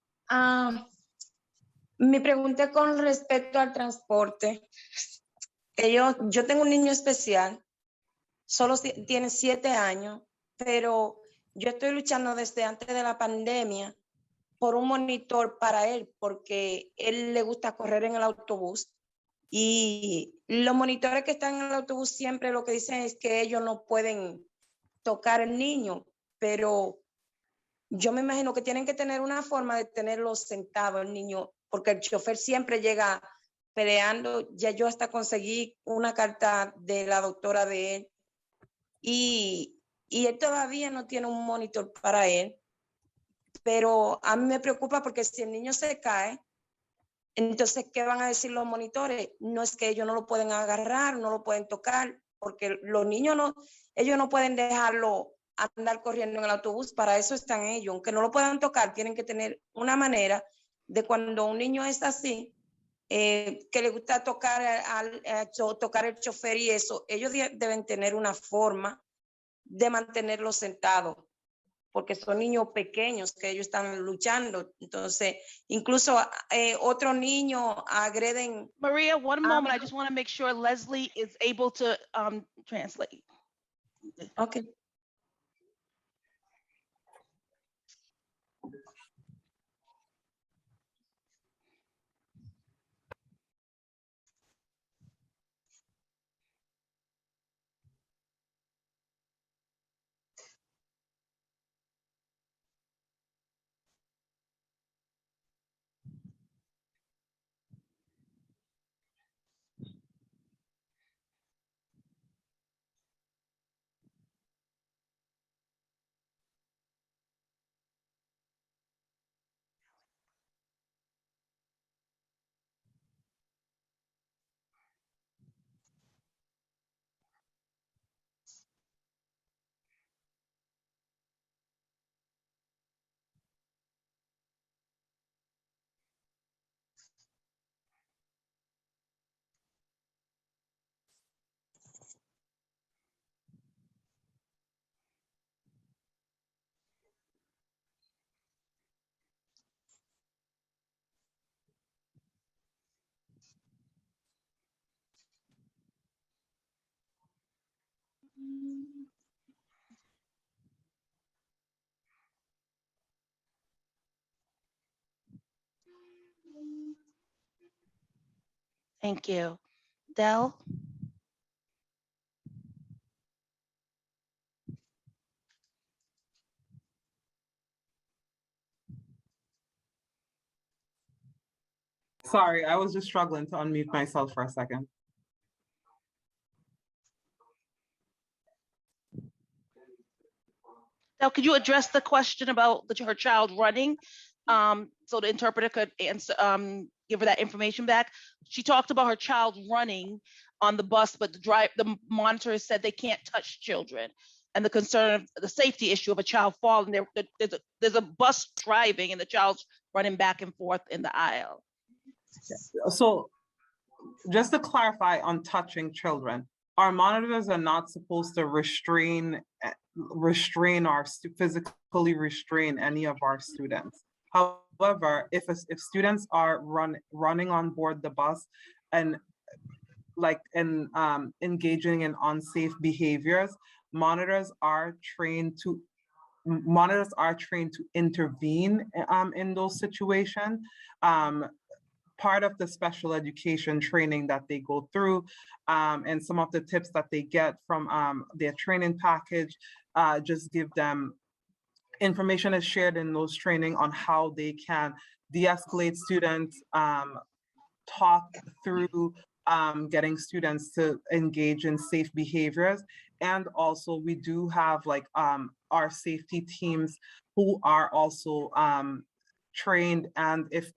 Mi pregunta es con respecto al transporte. Yo tengo un niño especial, solo tiene 7 años, pero yo estoy luchando desde antes de la pandemia por un monitor para él, porque él le gusta correr en el autobús. Y los monitores que están en el autobús siempre lo que dicen es que ellos no pueden tocar al niño, pero yo me imagino que tienen que tener una forma de tenerlo sentado el niño, porque el chofer siempre llega peleando. Ya yo hasta conseguí una carta de la doctora de él y él todavía no tiene un monitor para él, pero a mí me preocupa porque si el niño se cae, entonces, ¿qué van a decir los monitores? No es que ellos no lo pueden agarrar, no lo pueden tocar, porque los niños ellos no pueden dejarlo andar corriendo en el autobús, para eso están ellos. Aunque no lo puedan tocar, tienen que tener una manera de cuando un niño es así, que le gusta tocar el chofer y eso, ellos deben tener una forma de mantenerlo sentado, porque son niños pequeños que ellos están luchando. Entonces, incluso otros niños agreden. Maria, one moment. I just want to make sure Leslie is able to translate. Okay. Thank you. Del? Sorry, I was just struggling to unmute myself for a second. Now, could you address the question about her child running? So the interpreter could answer, give her that information back. She talked about her child running on the bus, but the monitor said they can't touch children. And the concern of the safety issue of a child falling, there's a bus driving and the child's running back and forth in the aisle. So just to clarify on touching children, our monitors are not supposed to restrain or physically restrain any of our students. However, if students are running on board the bus and engaging in unsafe behaviors, monitors are trained to intervene in those situations. Part of the special education training that they go through and some of the tips that they get from their training package just give them information is shared in those training on how they can de-escalate students, talk through getting students to engage in safe behaviors. And also we do have like our safety teams who are also trained, and if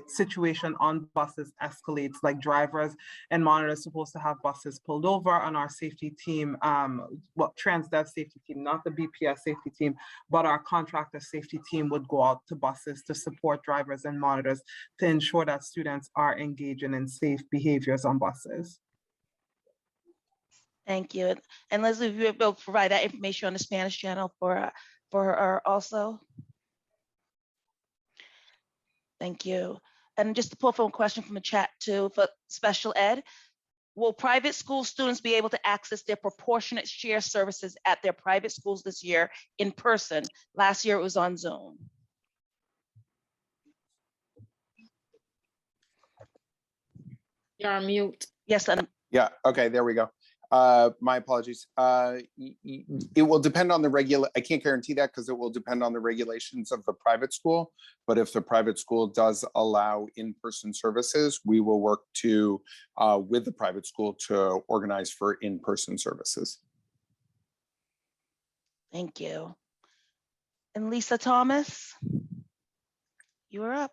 situation on buses escalates, like drivers and monitors supposed to have buses pulled over on our safety team, TransDev safety team, not the BPS safety team, but our contractor safety team would go out to buses to support drivers and monitors to ensure that students are engaging in safe behaviors on buses. Thank you. And Leslie, if you will provide that information on the Spanish channel for her also. Thank you. And just to pull from a question from the chat too, for special ed, will private school students be able to access their proportionate share services at their private schools this year in person? Last year it was on Zoom. You're on mute. Yes, Yeah, okay, there we go. My apologies. It will depend on the I can't guarantee that because it will depend on the regulations of the private school. But if the private school does allow in-person services, we will work to with the private school to organize for in-person services. Thank you. And Lisa Thomas, you are up.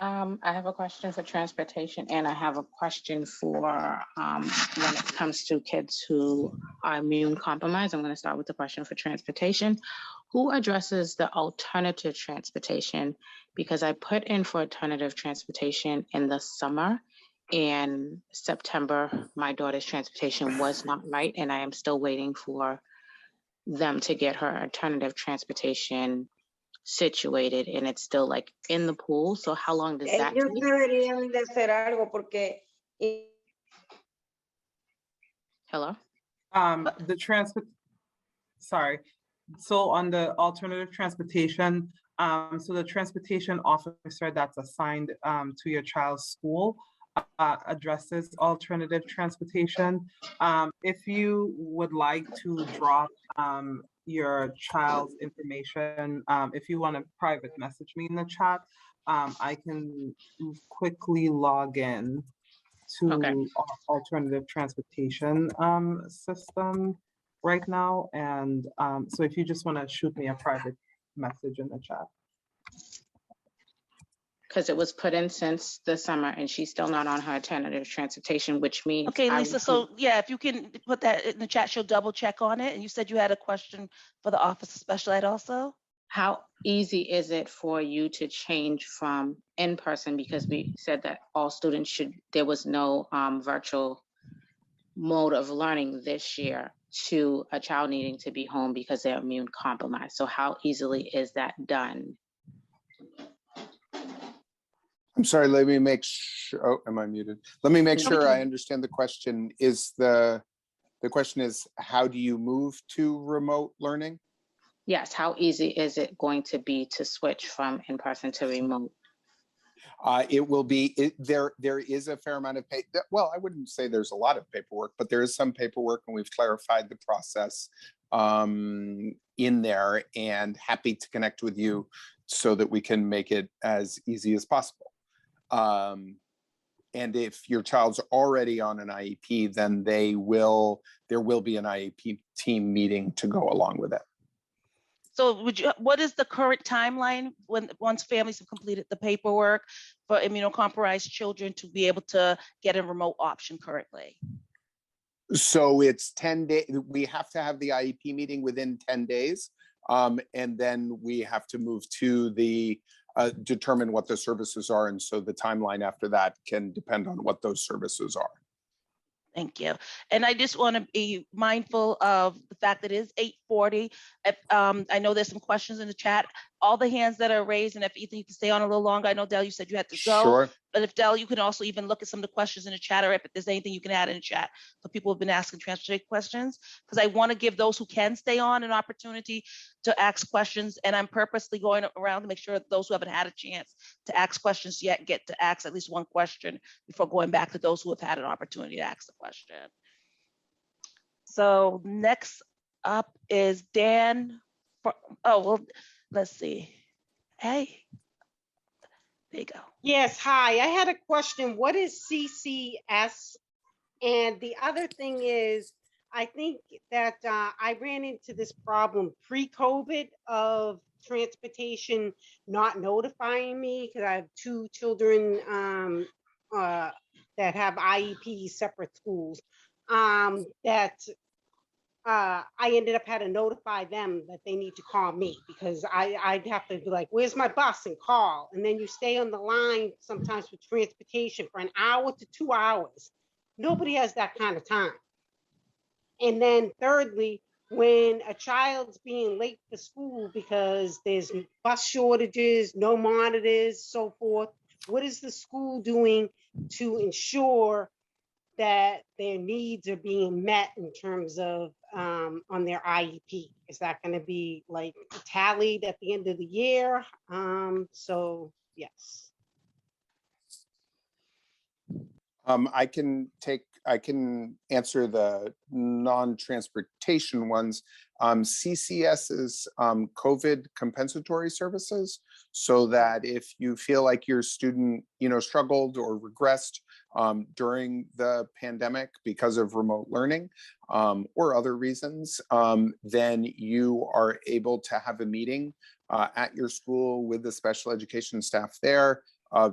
I have a question for transportation, and I have a question for when it comes to kids who are immune compromised. I'm going to start with the question for transportation. Who addresses the alternative transportation? Because I put in for alternative transportation in the summer. In September, my daughter's transportation was not right, and I am still waiting for them to get her alternative transportation situated, and it's still like in the pool. So how long does that Ellos take? deberían de hacer algo porque Hello? Sorry. So on the alternative transportation, so the transportation officer that's assigned to your child's school addresses alternative transportation. If you would like to drop your child's information, if you want to private message me in the chat, I can quickly log in to our alternative transportation system right now. And so if you just want to shoot me a private message in the chat. Because it was put in since the summer and she's still not on her alternative transportation, which means Okay, Lisa, so yeah, if you can put that in the chat, she'll double check on it. And you said you had a question for the Office of Special Ed also? How easy is it for you to change from in-person, because we said that all students should, there was no virtual mode of learning this year, to a child needing to be home because they're immune compromised? So how easily is that done? I'm sorry, let me make sure, oh, am I muted? Let me make sure I understand the question. Is the question is, how do you move to remote learning? Yes, how easy is it going to be to switch from in-person to remote? It will be, there is a fair amount of well, I wouldn't say there's a lot of paperwork, but there is some paperwork, and we've clarified the process in there, and happy to connect with you so that we can make it as easy as possible. And if your child's already on an IEP, then there will be an IEP team meeting to go along with it. So what is the current timeline once families have completed the paperwork for immunocompromised children to be able to get a remote option currently? So it's 10 days. We have to have the IEP meeting within 10 days. And then we have to move to the determine what the services are. And so the timeline after that can depend on what those services are. Thank you. And I just want to be mindful of the fact that it is 8:40. I know there's some questions in the chat. All the hands that are raised, and if Ethan, you can stay on a little longer. I know, Del, you said you had to go. Sure. But if Del, you can also even look at some of the questions in the chat, or if there's anything you can add in the chat. So people have been asking transportation questions, because I want to give those who can stay on an opportunity to ask questions. And I'm purposely going around to make sure that those who haven't had a chance to ask questions yet get to ask at least one question before going back to those who have had an opportunity to ask the question. So next up is Dan. Oh, well, let's see. Hey, there you go. Yes, hi. I had a question. What is CCS And the other thing is, I think that I ran into this problem pre-COVID of transportation not notifying me because I have 2 children that have IEPs, separate schools, that I ended up had to notify them that they need to call me because I'd have to be like, where's my bus, and call. And then you stay on the line sometimes with transportation for an hour to 2 hours. Nobody has that kind of time. And then thirdly, when a child's being late for school because there's bus shortages, no monitors, so forth, what is the school doing to ensure that their needs are being met in terms of on their IEP? Is that going to be like tallied at the end of the year? So yes. I can answer the non-transportation ones. CCS is COVID compensatory services, so that if you feel like your student, struggled or regressed during the pandemic because of remote learning or other reasons, then you are able to have a meeting at your school with the special education staff there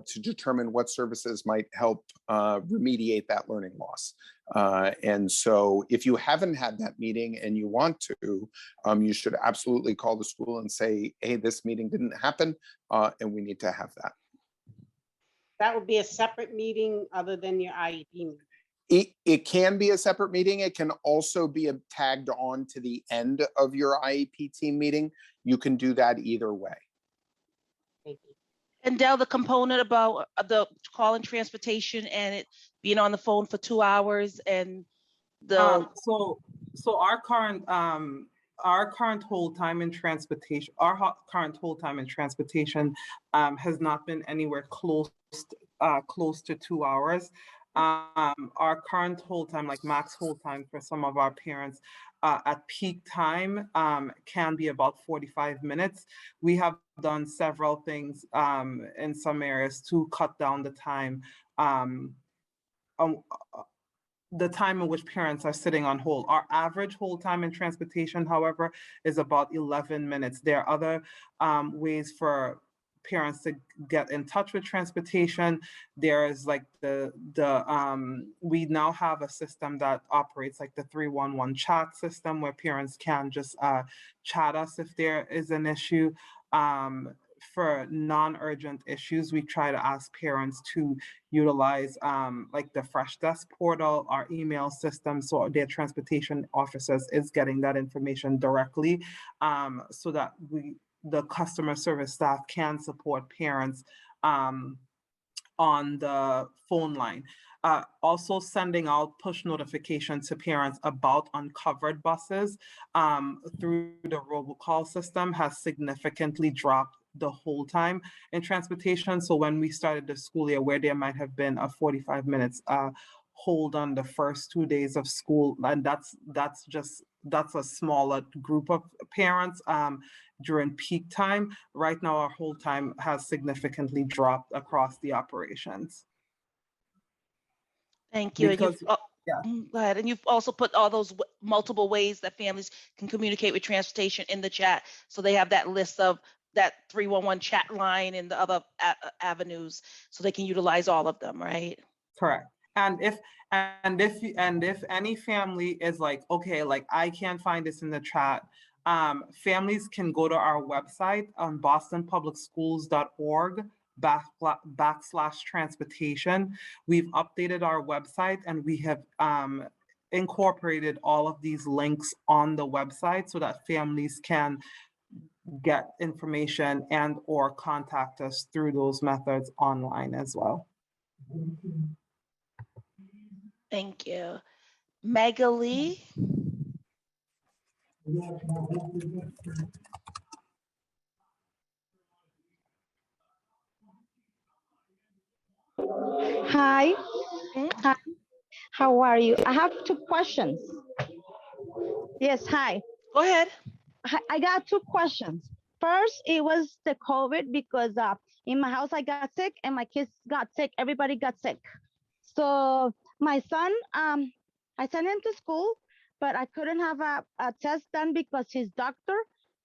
to determine what services might help remediate that learning loss. And so if you haven't had that meeting and you want to, you should absolutely call the school and say, hey, this meeting didn't happen and we need to have that. That would be a separate meeting other than your IEP meeting. It can be a separate meeting. It can also be tagged on to the end of your IEP team meeting. You can do that either way. Thank you. And Del, the component about the calling transportation and it being on the phone for 2 hours and the so our current hold time in transportation, has not been anywhere close to 2 hours. Our current hold time, like max hold time for some of our parents at peak time, can be about 45 minutes. We have done several things in some areas to cut down the time in which parents are sitting on hold. Our average hold time in transportation, however, is about 11 minutes. There are other ways for parents to get in touch with transportation. There is like we now have a system that operates like the 311 chat system where parents can just chat us if there is an issue. For non-urgent issues, we try to ask parents to utilize like the Fresh Desk portal, our email system, so their transportation officers is getting that information directly, so that the customer service staff can support parents on the phone line. Also sending out push notifications to parents about uncovered buses through the robocall system has significantly dropped the whole time in transportation. So when we started the school year, where there might have been a 45 minutes hold on the first 2 days of school, and that's a smaller group of parents during peak time. Right now, our hold time has significantly dropped across the operations. Thank you. Because, Go ahead. And you've also put all those multiple ways that families can communicate with transportation in the chat. So they have that list of that 311 chat line and the other avenues, so they can utilize all of them, right? Correct. And if any family is like, okay, like I can't find this in the chat, families can go to our website on bostonpublicsschools.org/transportation. We've updated our website and we have incorporated all of these links on the website so that families can get information and or contact us through those methods online as well. Thank you. Magali. Hi. Hi. How are you? I have 2 questions. Yes, hi. Go ahead. I got 2 questions. First, it was the COVID because in my house I got sick and my kids got sick. Everybody got sick. So my son, I sent him to school, but I couldn't have a test done because his doctor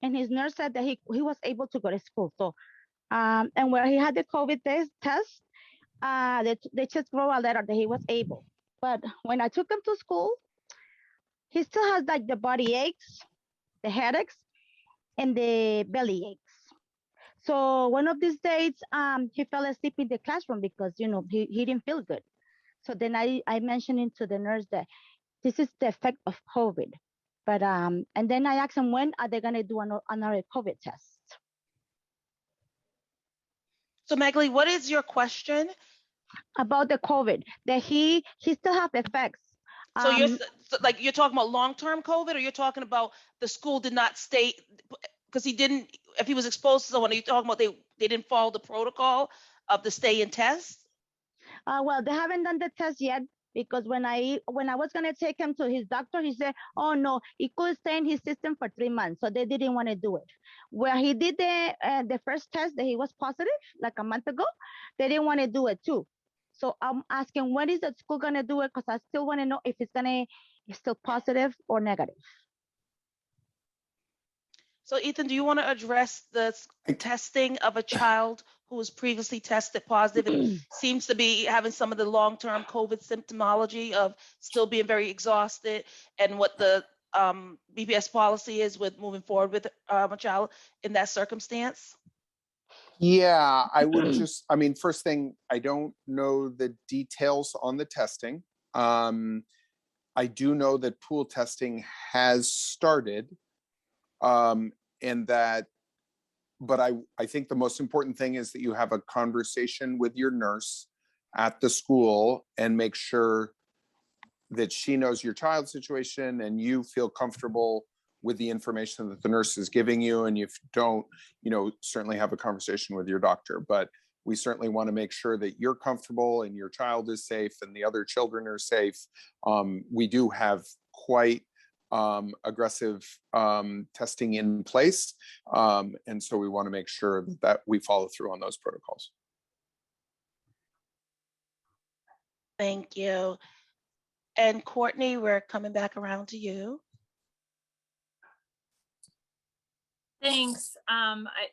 and his nurse said that he was able to go to school. So, and where he had the COVID test, they just wrote a letter that he was able. But when I took him to school, he still has like the body aches, the headaches, and the belly aches. So one of these days, he fell asleep in the classroom because, you know, he didn't feel good. So then I mentioned it to the nurse that this is the effect of COVID. But, and then I asked him, when are they going to do another COVID test? So Magali, what is your question? About the COVID, that he still have effects. So you're talking about long-term COVID, or you're talking about the school did not stay, because he didn't, if he was exposed to someone, are you talking about they didn't follow the protocol of the stay and test? Well, they haven't done the test yet, because when I was going to take him to his doctor, he said, oh no, it could stay in his system for 3 months. So they didn't want to do it. Where he did the first test that he was positive, like a month ago, they didn't want to do it too. So I'm asking, when is the school going to do it? Because I still want to know if it's still positive or negative. So Ethan, do you want to address the testing of a child who was previously tested positive and seems to be having some of the long-term COVID symptomology of still being very exhausted, and what the BPS policy is with moving forward with a child in that circumstance? Yeah, I would just, I mean, first thing, I don't know the details on the testing. I do know that pool testing has started, and that, but I think the most important thing is that you have a conversation with your nurse at the school and make sure that she knows your child's situation and you feel comfortable with the information that the nurse is giving you. And if you don't, you know, certainly have a conversation with your doctor. But we certainly want to make sure that you're comfortable and your child is safe and the other children are safe. We do have quite aggressive testing in place. And so we want to make sure that we follow through on those protocols. Thank you. And Courtney, we're coming back around to you. Thanks.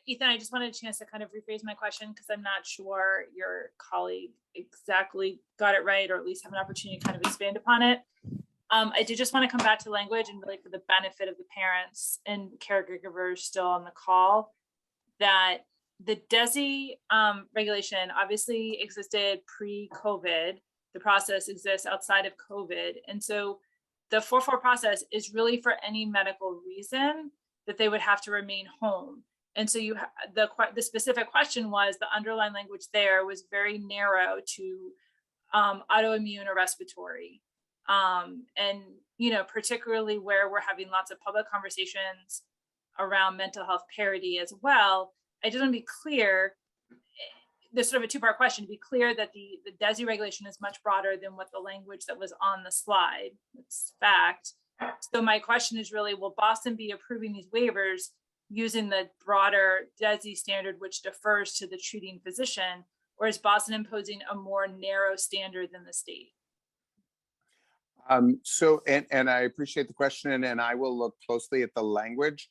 Ethan, I just wanted a chance to kind of rephrase my question because I'm not sure your colleague exactly got it right, or at least have an opportunity to kind of expand upon it. I did just want to come back to language and really for the benefit of the parents and caregivers still on the call, that the DESI regulation obviously existed pre-COVID. The process exists outside of COVID. And so the 4-4 process is really for any medical reason that they would have to remain home. And so the specific question was, the underlying language there was very narrow to autoimmune or respiratory. And, you know, particularly where we're having lots of public conversations around mental health parity as well, I just want to be clear, there's sort of a two-part question, to be clear that the DESI regulation is much broader than what the language that was on the slide. It's fact. So my question is really, will Boston be approving these waivers using the broader DESI standard, which defers to the treating physician, or is Boston imposing a more narrow standard than the state? So, and I appreciate the question, and I will look closely at the language.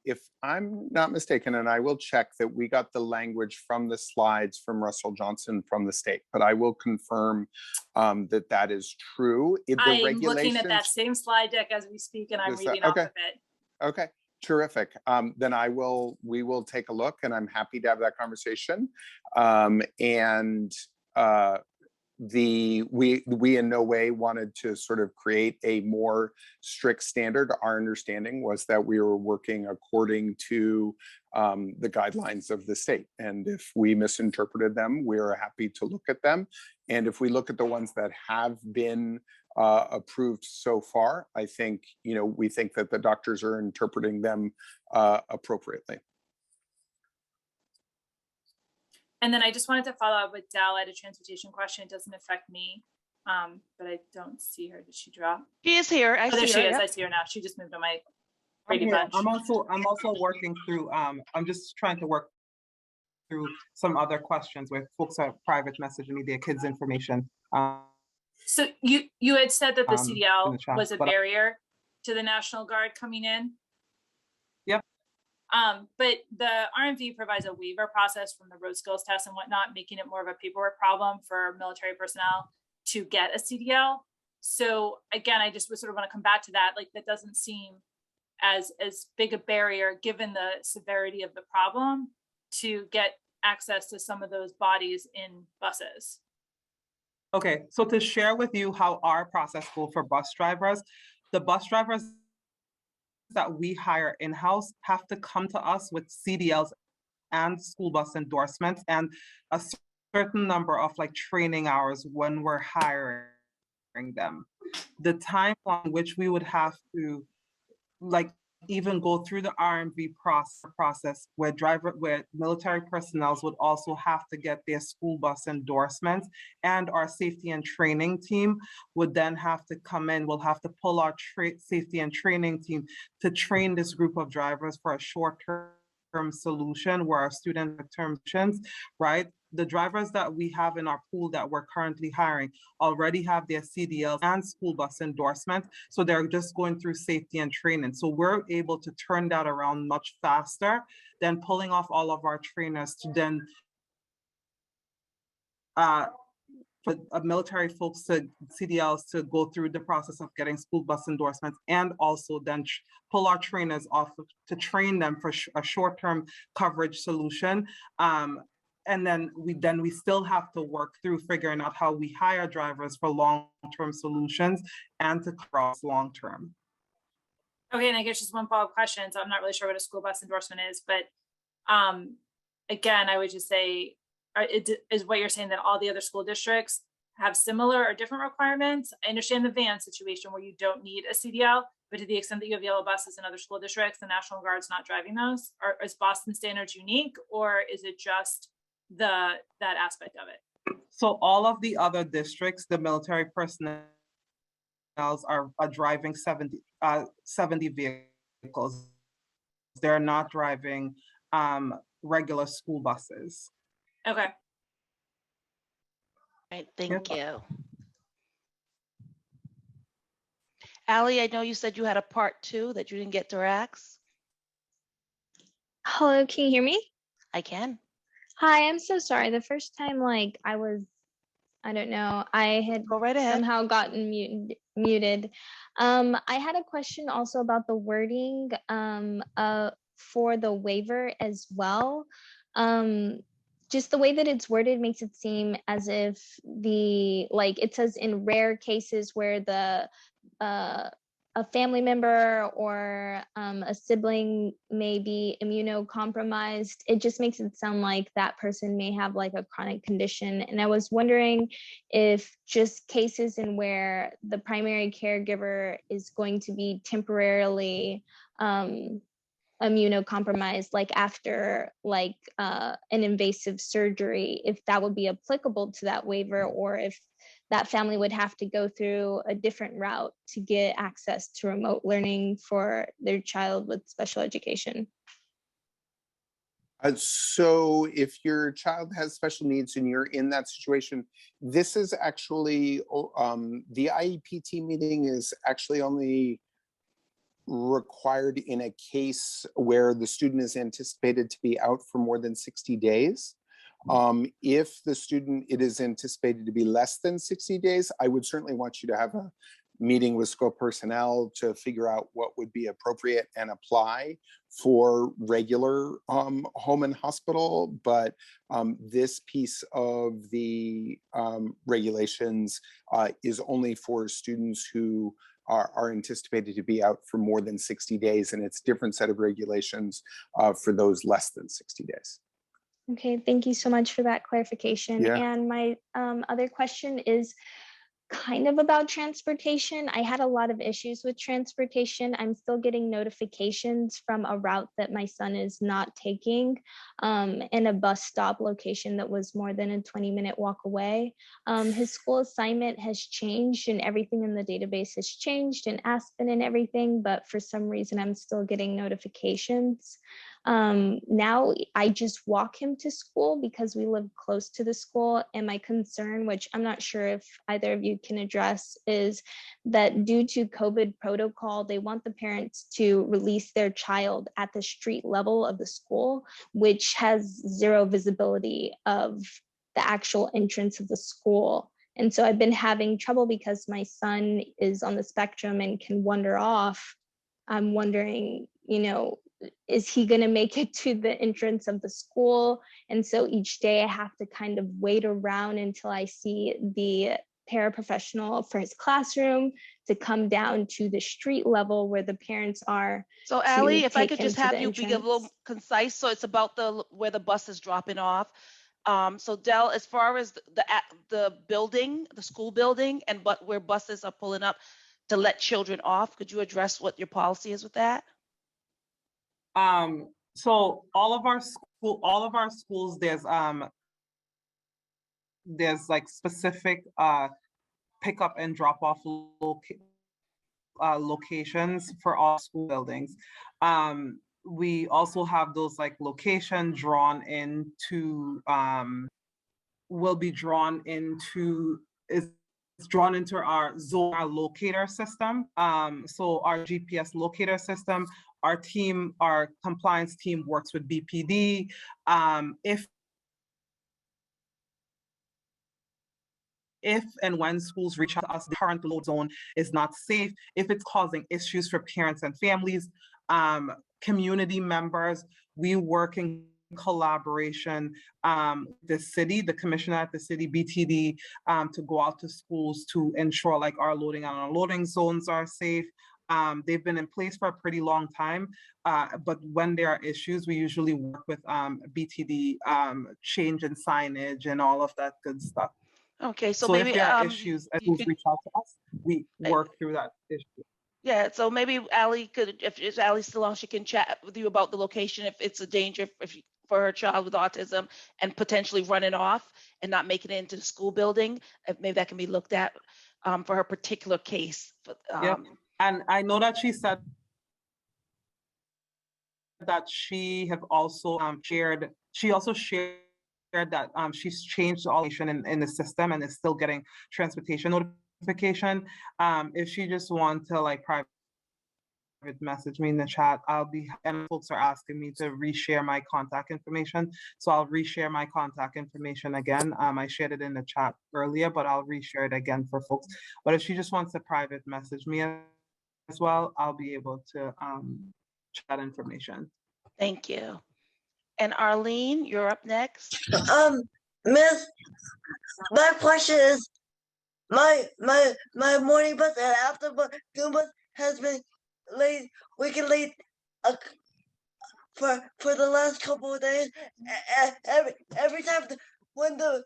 If I'm not mistaken, and I will check that we got the language from the slides from Russell Johnson from the state, but I will confirm that that is true. I'm looking at that same slide deck as we speak, and I'm reading off of it. Okay, terrific. Then we will take a look, and I'm happy to have that conversation. We in no way wanted to sort of create a more strict standard. Our understanding was that we were working according to the guidelines of the state. And if we misinterpreted them, we're happy to look at them. And if we look at the ones that have been approved so far, I think, you know, we think that the doctors are interpreting them appropriately. And then I just wanted to follow up with Dal at a transportation question. It doesn't affect me, but I don't see her. Did she drop? She is here. There she is. I see her now. She just moved on my Brady Bunch. I'm also working through. I'm just trying to work through some other questions where folks are private messaging me their kids' information. So you had said that the in CDL the chat, was a but barrier to the National Guard coming in. Yep. But the RMV provides a waiver process from the road skills test and whatnot, making it more of a paperwork problem for military personnel to get a CDL. So again, I just sort of want to come back to that. Like, that doesn't seem as big a barrier, given the severity of the problem, to get access to some of those bodies in buses. Okay, so to share with you how our process goes for bus drivers, the bus drivers that we hire in-house have to come to us with CDLs and school bus endorsements and a certain number of like training hours when we're hiring them. The time on which we would have to like even go through the RMV process where military personnel would also have to get their school bus endorsements, and our safety and training team would then have to come in. We'll have to pull our safety and training team to train this group of drivers for a short-term solution where our student terms, right? The drivers that we have in our pool that we're currently hiring already have their CDLs and school bus endorsements. So they're just going through safety and training. So we're able to turn that around much faster than pulling off all of our trainers to then for military folks to CDLs to go through the process of getting school bus endorsements, and also then pull our trainers off to train them for a short-term coverage solution. And then we still have to work through figuring out how we hire drivers for long-term solutions and to cross long-term. Okay, and I guess just one follow-up question. So I'm not really sure what a school bus endorsement is, but again, I would just say, is what you're saying that all the other school districts have similar or different requirements? I understand the van situation where you don't need a CDL, but to the extent that you have yellow buses in other school districts, the National Guard's not driving those? Or is Boston standards unique, or is it just that aspect of it? So all of the other districts, the military personnel are driving 70 vehicles. They're not driving regular school buses. Okay. Right, thank you. Allie, I know you said you had a part 2 that you didn't get to ask. Hello, can you hear me? I can. Hi, I'm so sorry. The first time, I don't know, I had Go right ahead. somehow gotten muted. I had a question also about the wording for the waiver as well. Just the way that it's worded makes it seem as if it says in rare cases where a family member or a sibling may be immunocompromised. It just makes it sound like that person may have like a chronic condition. And I was wondering if just cases in where the primary caregiver is going to be temporarily immunocompromised, like after an invasive surgery, if that would be applicable to that waiver, or if that family would have to go through a different route to get access to remote learning for their child with special education. So if your child has special needs and you're in that situation, this is actually, the IEP team meeting is actually only required in a case where the student is anticipated to be out for more than 60 days. If the student, it is anticipated to be less than 60 days, I would certainly want you to have a meeting with school personnel to figure out what would be appropriate and apply for regular home and hospital. But this piece of the regulations is only for students who are anticipated to be out for more than 60 days. And it's a different set of regulations for those less than 60 days. Okay, thank you so much for that clarification. Yeah. And my other question is kind of about transportation. I had a lot of issues with transportation. I'm still getting notifications from a route that my son is not taking in a bus stop location that was more than a 20-minute walk away. His school assignment has changed and everything in the database has changed, and Aspen and everything, but for some reason I'm still getting notifications. Now I just walk him to school because we live close to the school. And my concern, which I'm not sure if either of you can address, is that due to COVID protocol, they want the parents to release their child at the street level of the school, which has zero visibility of the actual entrance of the school. And so I've been having trouble because my son is on the spectrum and can wander off. I'm wondering, you know, is he going to make it to the entrance of the school? And so each day I have to kind of wait around until I see the paraprofessional for his classroom to come down to the street level where the parents are. So Allie, if I could just have you be a little concise. So it's about where the bus is dropping off. So Del, as far as the building, the school building, and where buses are pulling up to let children off, could you address what your policy is with that? So all of our schools, there's like specific pickup and drop off locations for all school buildings. We also have those like locations drawn into will be drawn into it's drawn into our zone, our locator system. So our GPS locator system, our team, our compliance team works with BPD. If and when schools reach out to us, the current load zone is not safe, if it's causing issues for parents and families, community members, we work in collaboration the city, the commissioner at the city, BTD, to go out to schools to ensure like our loading and unloading zones are safe. They've been in place for a pretty long time, but when there are issues, we usually work with BTD, change in signage and all of that good stuff. Okay, so maybe maybe if there are issues, as schools reach out to us, we work through that issue. Yeah, so maybe Allie could, if Allie's still on, she can chat with you about the location if it's a danger for her child with autism and potentially running off and not making it into the school building. If maybe that can be looked at for her particular case. Yep. And I know that she said that she have also shared that she's changed the location in the system and is still getting transportation notification. If she just wants to like private message me in the chat, and folks are asking me to reshare my contact information. So I'll reshare my contact information again. I shared it in the chat earlier, but I'll reshare it again for folks. But if she just wants to private message me as well, I'll be able to chat information. Thank you. And Arlene, you're up next. Miss, my question is, my morning bus and after bus has been late, wicked late for the last couple of days. Every time when the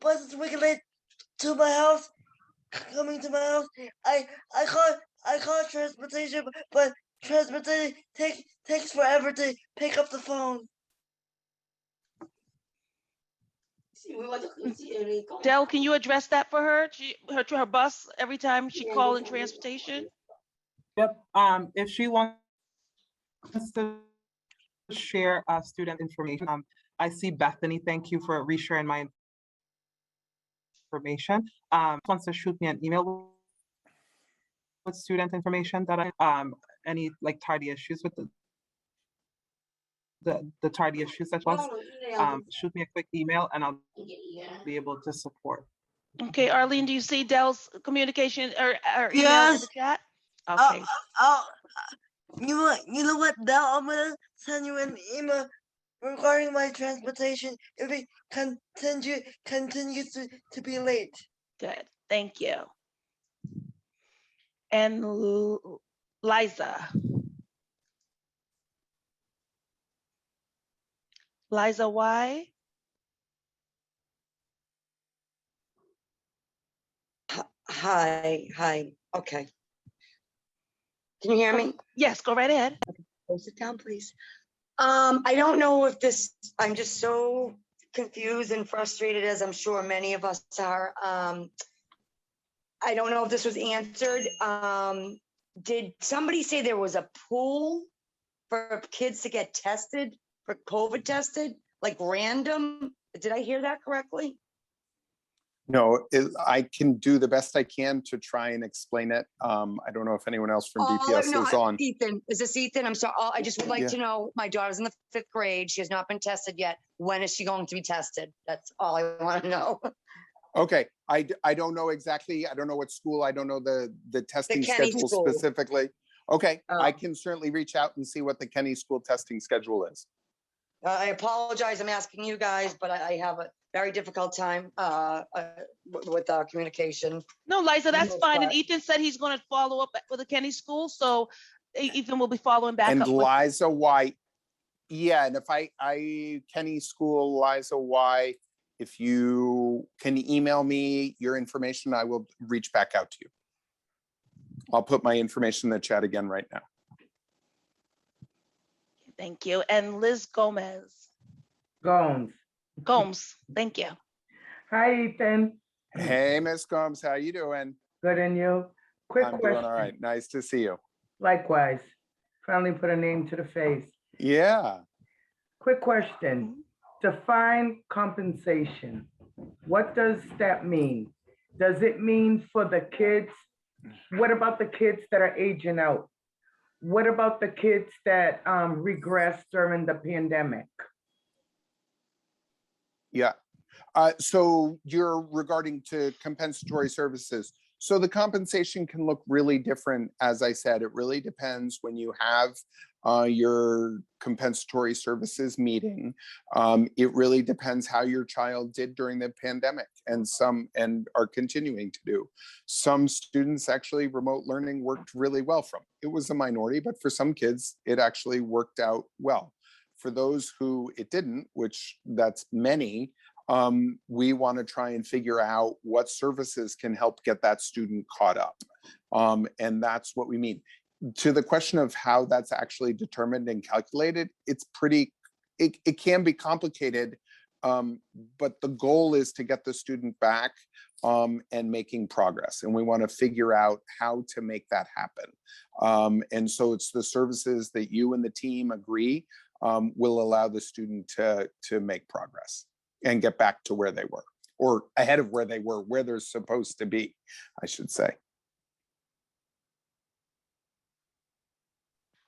bus is wicked late to my house, coming to my house, I call transportation, but transportation takes forever to pick up the phone. Del, can you address that for her? Her bus every time she call in transportation? Yep. If she wants to share student information, I see Bethany. Thank you for resharing my information. Wants to shoot me an email with student information that I any like tardy issues with the tardy issues that was, shoot me a quick email and I'll be able to support. Okay, Arlene, do you see Del's communication or email yes. in the chat? Okay. You know what, Del? I'm gonna send you an email regarding my transportation if it continues to be late. Good, thank you. And Liza. Liza, why? Hi. Okay. Can you hear me? Yes, go right ahead. Okay, close it down, please. I don't know if I'm just so confused and frustrated, as I'm sure many of us are. I don't know if this was answered. Did somebody say there was a pool for kids to get tested, for COVID tested, like random? Did I hear that correctly? No, I can do the best I can to try and explain it. I don't know if anyone else from BPS is on. Ethan, is this Ethan? I'm sorry. I just would like Yeah. to know, my daughter's in the 5th grade. She has not been tested yet. When is she going to be tested? That's all I want to know. Okay, I don't know exactly. I don't know what school. I don't know the testing Kenny schedule school. specifically. Okay, Oh. I can certainly reach out and see what the Kenny school testing schedule is. I apologize. I'm asking you guys, but I have a very difficult time with communication. No, Liza, that's Yes, fine. And but- Ethan said he's going to follow up with the Kenny school. So Ethan will be following back And up. with- Liza Y, yeah, and if I Kenny school, Liza Y, if you can email me your information, I will reach back out to you. I'll put my information in the chat again right now. Thank you. And Liz Gomez. Gomes. Thank you. Hi, Ethan. Hey, Miss Gomes, how you doing? Good, and you? Quick I'm question. doing all right. Nice to see you. Likewise. Finally put a name to the face. Yeah. Quick question. Define compensation. What does that mean? Does it mean for the kids? What about the kids that are aging out? What about the kids that regressed during the pandemic? Yeah. So you're regarding to compensatory services. So the compensation can look really different. As I said, it really depends when you have your compensatory services meeting. It really depends how your child did during the pandemic, and are continuing to do. Some students actually remote learning worked really well from. It was a minority, but for some kids, it actually worked out well. For those who it didn't, which that's many, we want to try and figure out what services can help get that student caught up. And that's what we mean. To the question of how that's actually determined and calculated, it's it can be complicated, but the goal is to get the student back and making progress. And we want to figure out how to make that happen. And so it's the services that you and the team agree will allow the student to make progress and get back to where they were, or ahead of where they were, where they're supposed to be, I should say.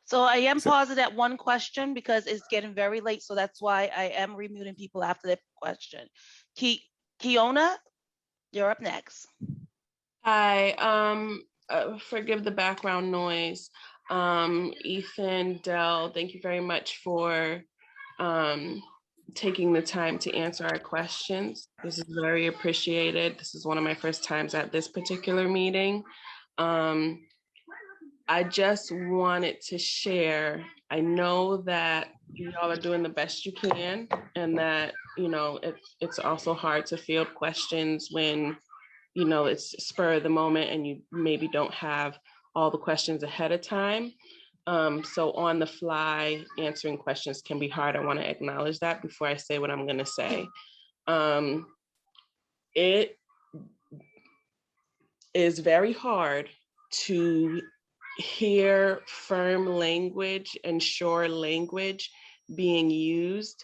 So I am pausing at one question because it's getting very late. So that's why I am remuting people after that question. Kiona, you're up next. Hi, forgive the background noise. Ethan, Dell, thank you very much for taking the time to answer our questions. This is very appreciated. This is one of my first times at this particular meeting. I just wanted to share, I know that you all are doing the best you can, and that, it's also hard to field questions when, it's spur of the moment and you maybe don't have all the questions ahead of time. So on the fly, answering questions can be hard. I want to acknowledge that before I say what I'm going to say. It is very hard to hear firm language and sure language being used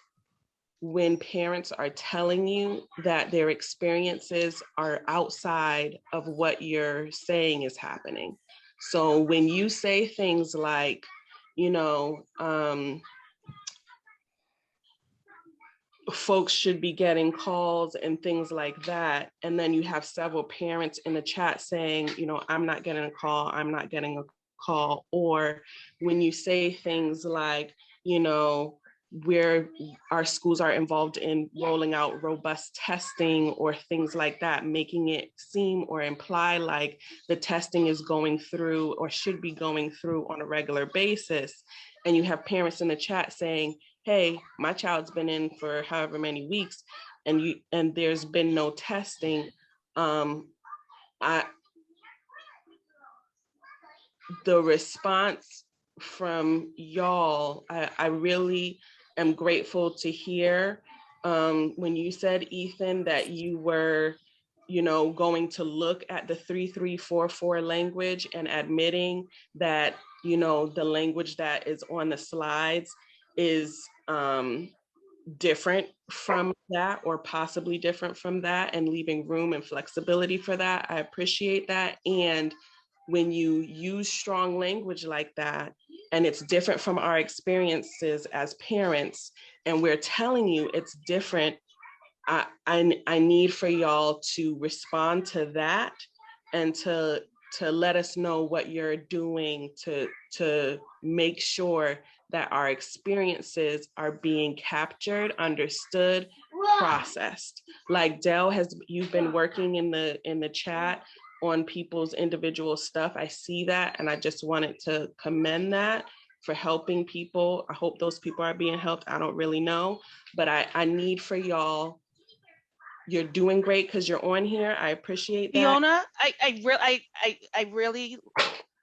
when parents are telling you that their experiences are outside of what you're saying is happening. So when you say things like, folks should be getting calls and things like that, and then you have several parents in the chat saying, I'm not getting a call, I'm not getting a call, or when you say things like, where our schools are involved in rolling out robust testing or things like that, making it seem or imply like the testing is going through or should be going through on a regular basis. And you have parents in the chat saying, hey, my child's been in for however many weeks and there's been no testing. The response from y'all, I really am grateful to hear when you said, Ethan, that you were you know, going to look at the 3344 language and admitting that, you know, the language that is on the slides is different from that, or possibly different from that, and leaving room and flexibility for that. I appreciate that. And when you use strong language like that, and it's different from our experiences as parents, and we're telling you it's different, I need for y'all to respond to that and to let us know what you're doing to make sure that our experiences are being captured, understood, processed. Like Del you've been working in the chat on people's individual stuff. I see that, and I just wanted to commend that for helping people. I hope those people are being helped. I don't really know, but I need for y'all. You're doing great because you're on here. I appreciate that. Fiona, I really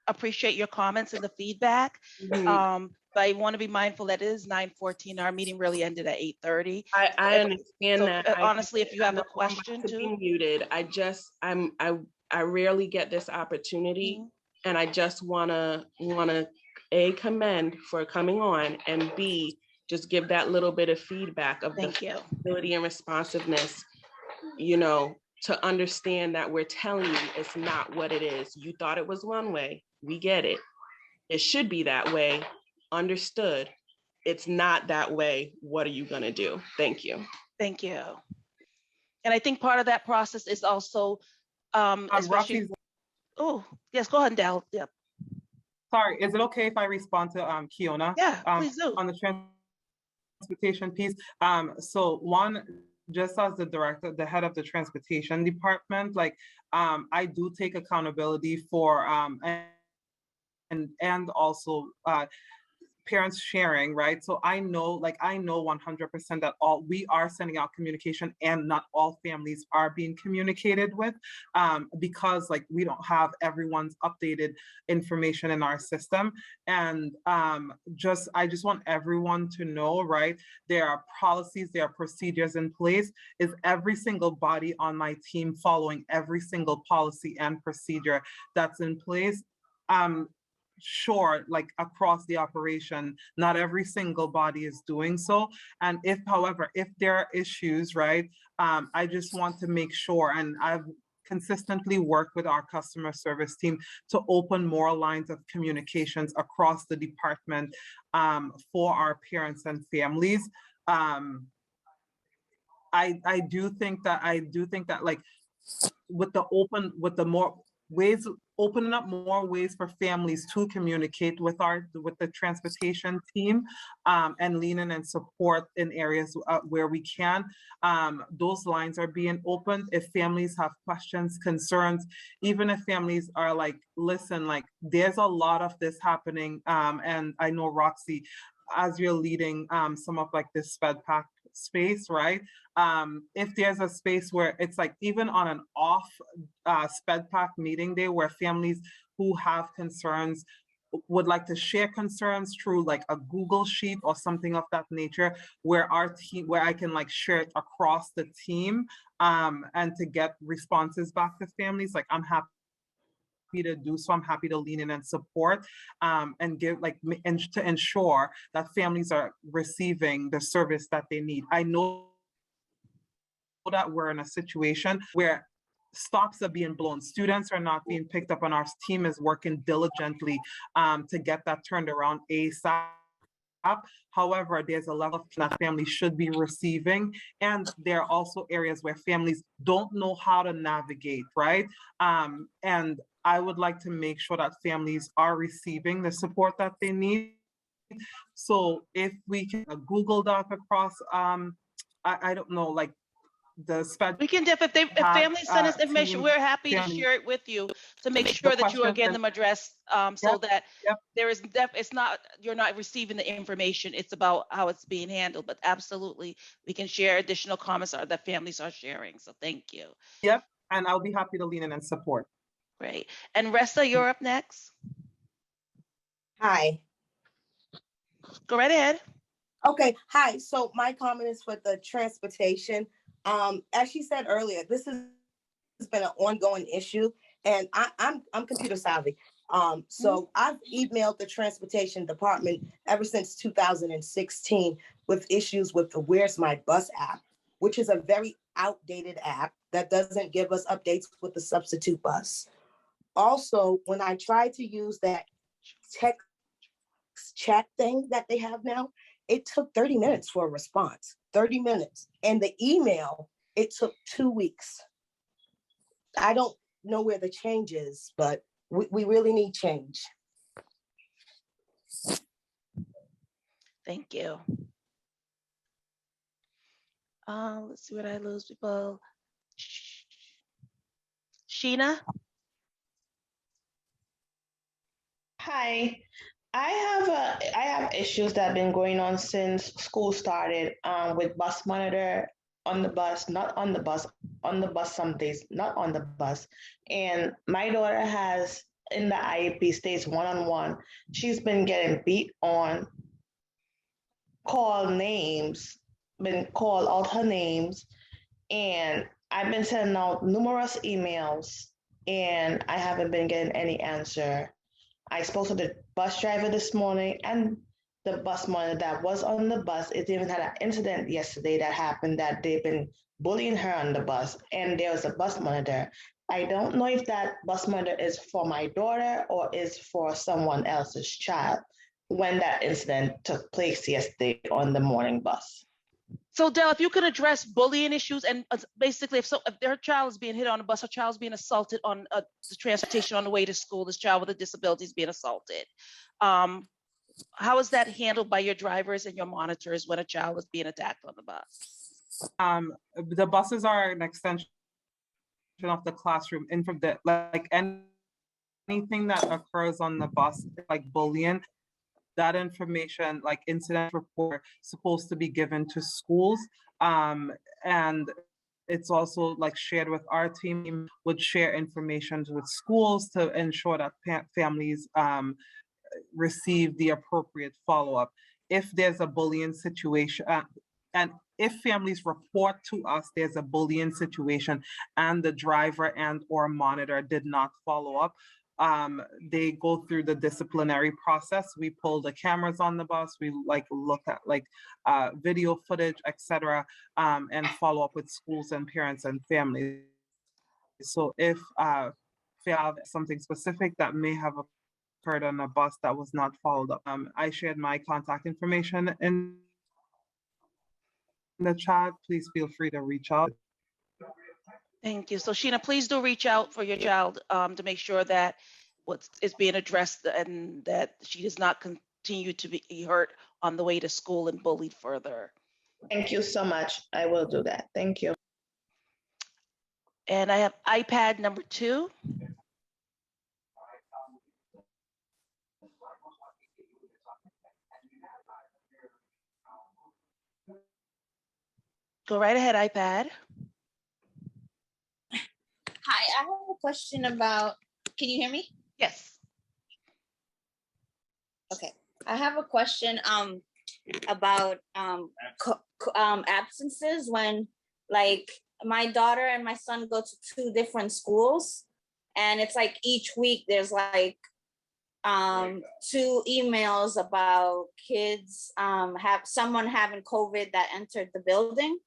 appreciate your comments and the feedback. Mhm. But I want to be mindful that it is 9:14. Our meeting really ended at 8:30. I understand So, that. honestly, if you have I a question to be too. muted. I rarely get this opportunity, and I just wanna A, commend for coming on, and B, just give that little bit of feedback of the flexibility and responsiveness, you know, to understand that we're telling you it's not what it is. You thought it was one way. We get it. It should be that way. Understood. It's not that way. What are you gonna do? Thank you. Thank you. And I think part of that process is also, especially. Oh, yes, go ahead, Del. Yep. Sorry, is it okay if I respond to Kiona? Yeah, please do. On the transportation piece. So one, just as the director, the head of the transportation department, like I do take accountability for and also parents sharing, right? So I know 100% that we are sending out communication, and not all families are being communicated with, because like we don't have everyone's updated information in our system. And I just want everyone to know, right? There are policies, there are procedures in place. Is every single body on my team following every single policy and procedure that's in place? Sure, like across the operation, not every single body is doing so. And however, if there are issues, right, I just want to make sure, and I've consistently worked with our customer service team to open more lines of communications across the department for our parents and families. I do think that like opening up more ways for families to communicate with the transportation team, and lean in and support in areas where we can. Those lines are being opened. If families have questions, concerns, even if families are like, listen, like there's a lot of this happening. And I know Roxy, as you're leading some of like this SpEdPAC space, right? If there's a space where it's like even on an off SpEdPAC meeting day where families who have concerns would like to share concerns through like a Google sheet or something of that nature, where I can like share it across the team, and to get responses back to families, like I'm happy to do so. I'm happy to lean in and support, and give and to ensure that families are receiving the service that they need. I know that we're in a situation where stops are being blown, students are not being picked up, and our team is working diligently to get that turned around ASAP. However, there's a level that families should be receiving, and there are also areas where families don't know how to navigate, right? And I would like to make sure that families are receiving the support that they need. So if we can Google Doc across, I don't know, like the SpEdPAC. We can if families send us information, we're happy to share it with you to make sure that you are getting them addressed, so that there is you're not receiving the information. It's about how it's being handled. But absolutely, we can share additional comments that families are sharing. So thank you. Yep, and I'll be happy to lean in and support. Great. And Ressa, you're up next. Hi. Go right ahead. Okay. Hi. So my comment is for the transportation. As she said earlier, this is has been an ongoing issue, and I'm computer savvy. So I've emailed the transportation department ever since 2016 with issues with the Where's My Bus app, which is a very outdated app that doesn't give us updates with the substitute bus. Also, when I tried to use that text chat thing that they have now, it took 30 minutes for a response, 30 minutes. And the email, it took 2 weeks. I don't know where the change is, but we really need change. Thank you. Let's see, where did I lose people? Sheena? Hi, I have issues that have been going on since school started with bus monitor on the bus, not on the bus, on the bus some days, not on the bus. And my daughter has in the IEP stays one-on-one. She's been getting beat on, called names, been called out her names, and I've been sending out numerous emails and I haven't been getting any answer. I spoke to the bus driver this morning and the bus monitor that was on the bus. It even had an incident yesterday that happened that they've been bullying her on the bus, and there was a bus monitor. I don't know if that bus monitor is for my daughter or is for someone else's child when that incident took place yesterday on the morning bus. So Del, if you could address bullying issues and basically if their child is being hit on a bus, her child's being assaulted on the transportation on the way to school, this child with a disability is being assaulted. How is that handled by your drivers and your monitors when a child is being attacked on the bus? The buses are an extension of the classroom. And from the like anything that occurs on the bus, like bullying, that information, like incident report, supposed to be given to schools. And it's also like shared with our team, would share information with schools to ensure that families receive the appropriate follow-up. If there's a bullying situation, and if families report to us there's a bullying situation and the driver and or monitor did not follow up, they go through the disciplinary process. We pull the cameras on the bus, we like look at like video footage, etc., and follow up with schools and parents and families. So if we have something specific that may have occurred on a bus that was not followed up, I shared my contact information in the chat. Please feel free to reach out. Thank you. So Sheena, please do reach out for your child to make sure that what is being addressed and that she does not continue to be hurt on the way to school and bullied further. Thank you so much. I will do that. Thank you. And I have iPad number 2. Go right ahead, iPad. Hi, I have a question about, can you hear me? Yes. Okay, I have a question about absences when like my daughter and my son go to 2 different schools, and it's like each week there's like 2 emails about kids have someone having COVID that entered the building.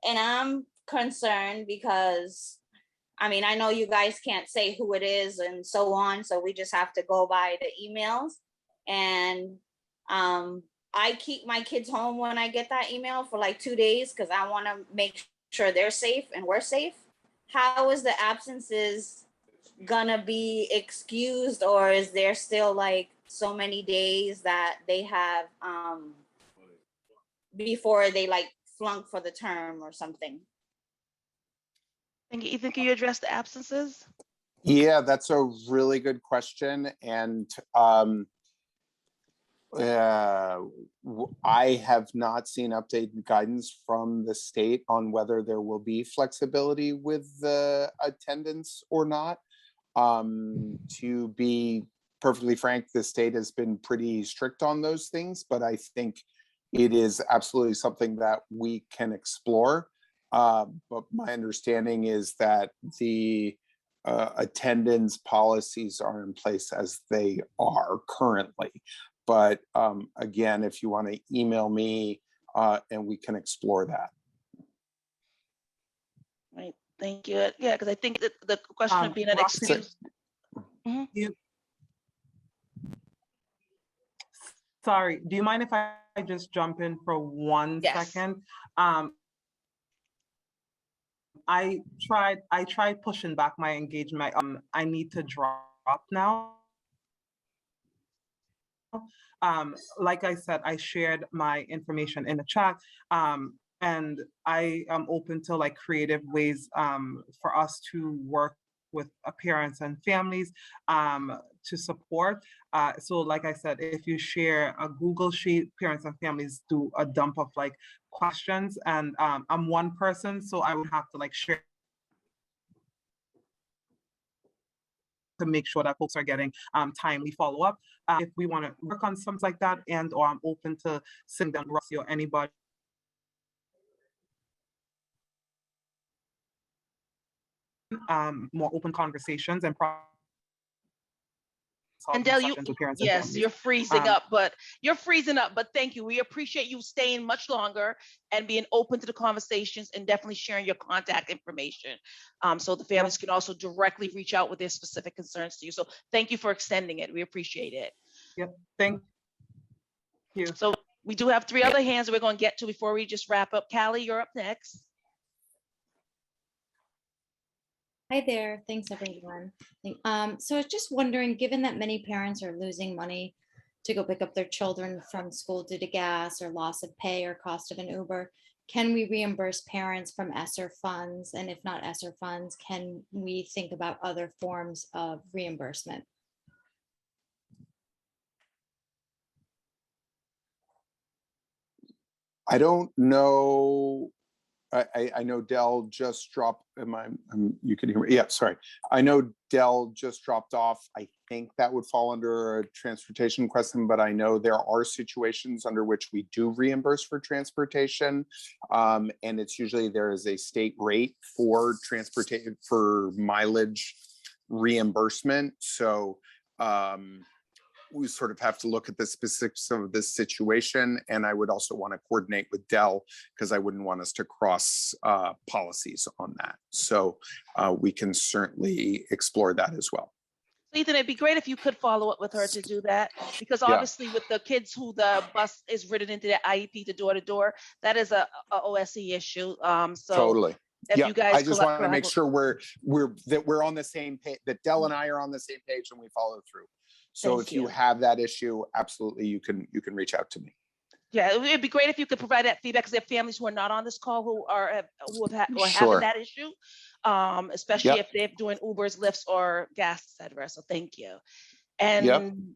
And I'm concerned because, I mean, I know you guys can't say who it is and so on, so we just have to go by the emails. And I keep my kids home when I get that email for like 2 days because I want to make sure they're safe and we're safe. How is the absences gonna be excused, or is there still like so many days that they have before they like flunk for the term or something? Thank you. Ethan, can you address the absences? Yeah, that's a really good question. And I have not seen updated guidance from the state on whether there will be flexibility with the attendance or not. To be perfectly frank, the state has been pretty strict on those things, but I think it is absolutely something that we can explore. But my understanding is that the attendance policies are in place as they are currently. But again, if you want to email me and we can explore that. Right, thank you. Yeah, because I think that the question of being an Roxy, excuse. Mhm. Sorry, do you mind if I just jump in for 1 Yes. second? I tried pushing back my engagement. I need to drop now. Like I said, I shared my information in the chat, and I am open to like creative ways for us to work with parents and families to support. So like I said, if you share a Google Sheet, parents and families do a dump of like questions, and I'm one person, so I would have to like share to make sure that folks are getting timely follow-up. If we want to work on something like that, and or I'm open to sitting down with Roxy or anybody more open conversations and And Del, you, sessions with parents and yes, families. you're freezing up, but thank you. We appreciate you staying much longer and being open to the conversations and definitely sharing your contact information. So the families can also directly reach out with their specific concerns to you. So thank you for extending it. We appreciate it. Yep, thank you. So we do have 3 other hands we're going to get to before we just wrap up. Callie, you're up next. Hi there. Thanks, everyone. So I was just wondering, given that many parents are losing money to go pick up their children from school due to gas or loss of pay or cost of an Uber, can we reimburse parents from ESSER funds? And if not ESSER funds, can we think about other forms of reimbursement? I don't know. I know Dell just dropped. You can hear me? Yeah, sorry. I know Dell just dropped off. I think that would fall under a transportation question, but I know there are situations under which we do reimburse for transportation, and it's usually there is a state rate for transportation for mileage reimbursement. So we sort of have to look at the specifics of this situation. And I would also want to coordinate with Dell because I wouldn't want us to cross policies on that. So we can certainly explore that as well. Ethan, it'd be great if you could follow up with her to do that, because obviously with the kids who the bus is written into the IEP to door, that is a OSE issue. So totally. If you guys I just want to make sure we're on the same page, that Dell and I are on the same page and we follow through. So if you have that issue, absolutely, you can reach out to me. Yeah, it'd be great if you could provide that feedback, because there are families who are not on this call who have having that issue, especially if they're doing Ubers, Lyfts, or gas, etc. So thank you. And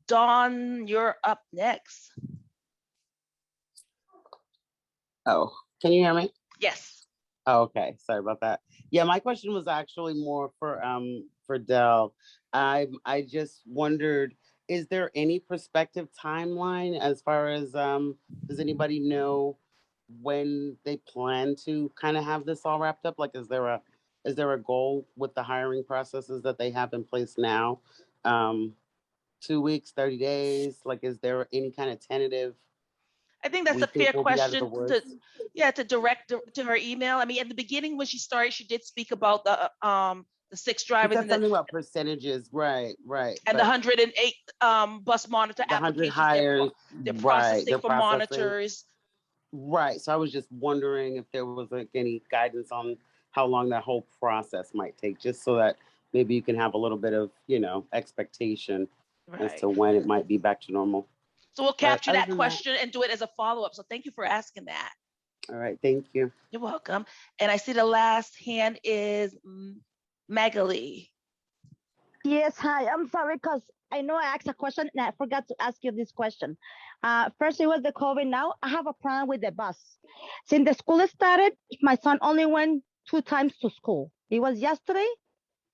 Dawn, you're up next. Oh, can you hear me? Yes. Oh, okay, sorry about that. Yeah, my question was actually more for Del. I just wondered, is there any prospective timeline as far as does anybody know when they plan to kind of have this all wrapped up? Like, is there a goal with the hiring processes that they have in place now? 2 weeks, 30 days? Like, is there any kind of tentative? I think that's a fair question to direct to her email. I mean, at the beginning when she started, she did speak about the 6 drivers and something about percentages, right? And the 108 bus monitor applications. Hires, they're processing for monitors. Right. So I was just wondering if there was like any guidance on how long that whole process might take, just so that maybe you can have a little bit of, expectation as to when it might be back to normal. So we'll capture that question and do it as a follow-up. So thank you for asking that. All right. Thank you. You're welcome. And I see the last hand is Magali. Yes, hi. I'm sorry because I know I asked a question and I forgot to ask you this question. First, it was the COVID. Now I have a problem with the bus. Since the school started, my son only went 2 times to school. It was yesterday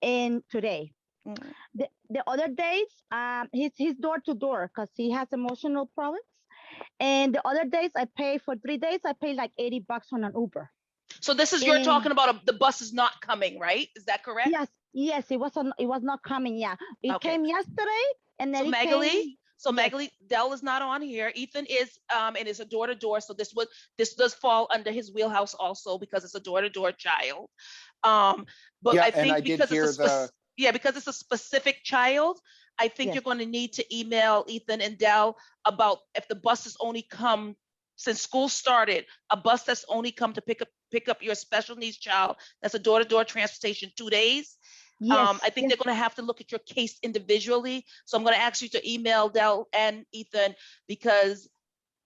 and today. The other days, he's door to door because he has emotional problems. And the other days, I pay for 3 days. I pay like $80 on an Uber. So this is, you're talking about the bus is not coming, right? Is that correct? Yes, it was not coming. Yeah, it came yesterday, and then So it Magali, came. Magali, Dell is not on here. Ethan is, and it's a door-to-door. So this does fall under his wheelhouse also because it's a door-to-door child. But Yeah, I and think I did because hear because it's a specific child, I think you're going to need to email Ethan and Dell about if the buses only come since school started, a bus that's only come to pick up your special needs child. That's a door-to-door transportation 2 days. I think they're going to have to look at your case individually. So I'm going to ask you to email Dell and Ethan, because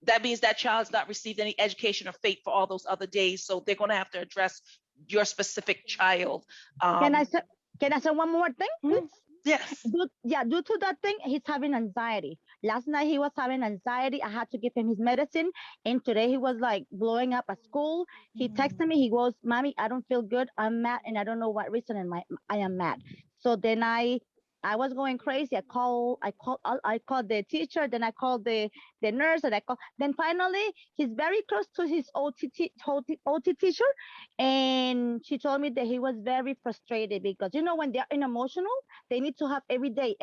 that means that child's not received any education or FAPE for all those other days. So they're going to have to address your specific child. Can I say one more thing, please? Yes. Due to that thing, he's having anxiety. Last night he was having anxiety. I had to give him his medicine. And today he was like blowing up at school. He texted me. He goes, "Mommy, I don't feel good. I'm mad, and I don't know what reason I am mad." So then I was going crazy. I called the teacher, then I called the nurse, and then finally he's very close to his OT teacher, and she told me that he was very frustrated because when they're emotional, they need to have every day.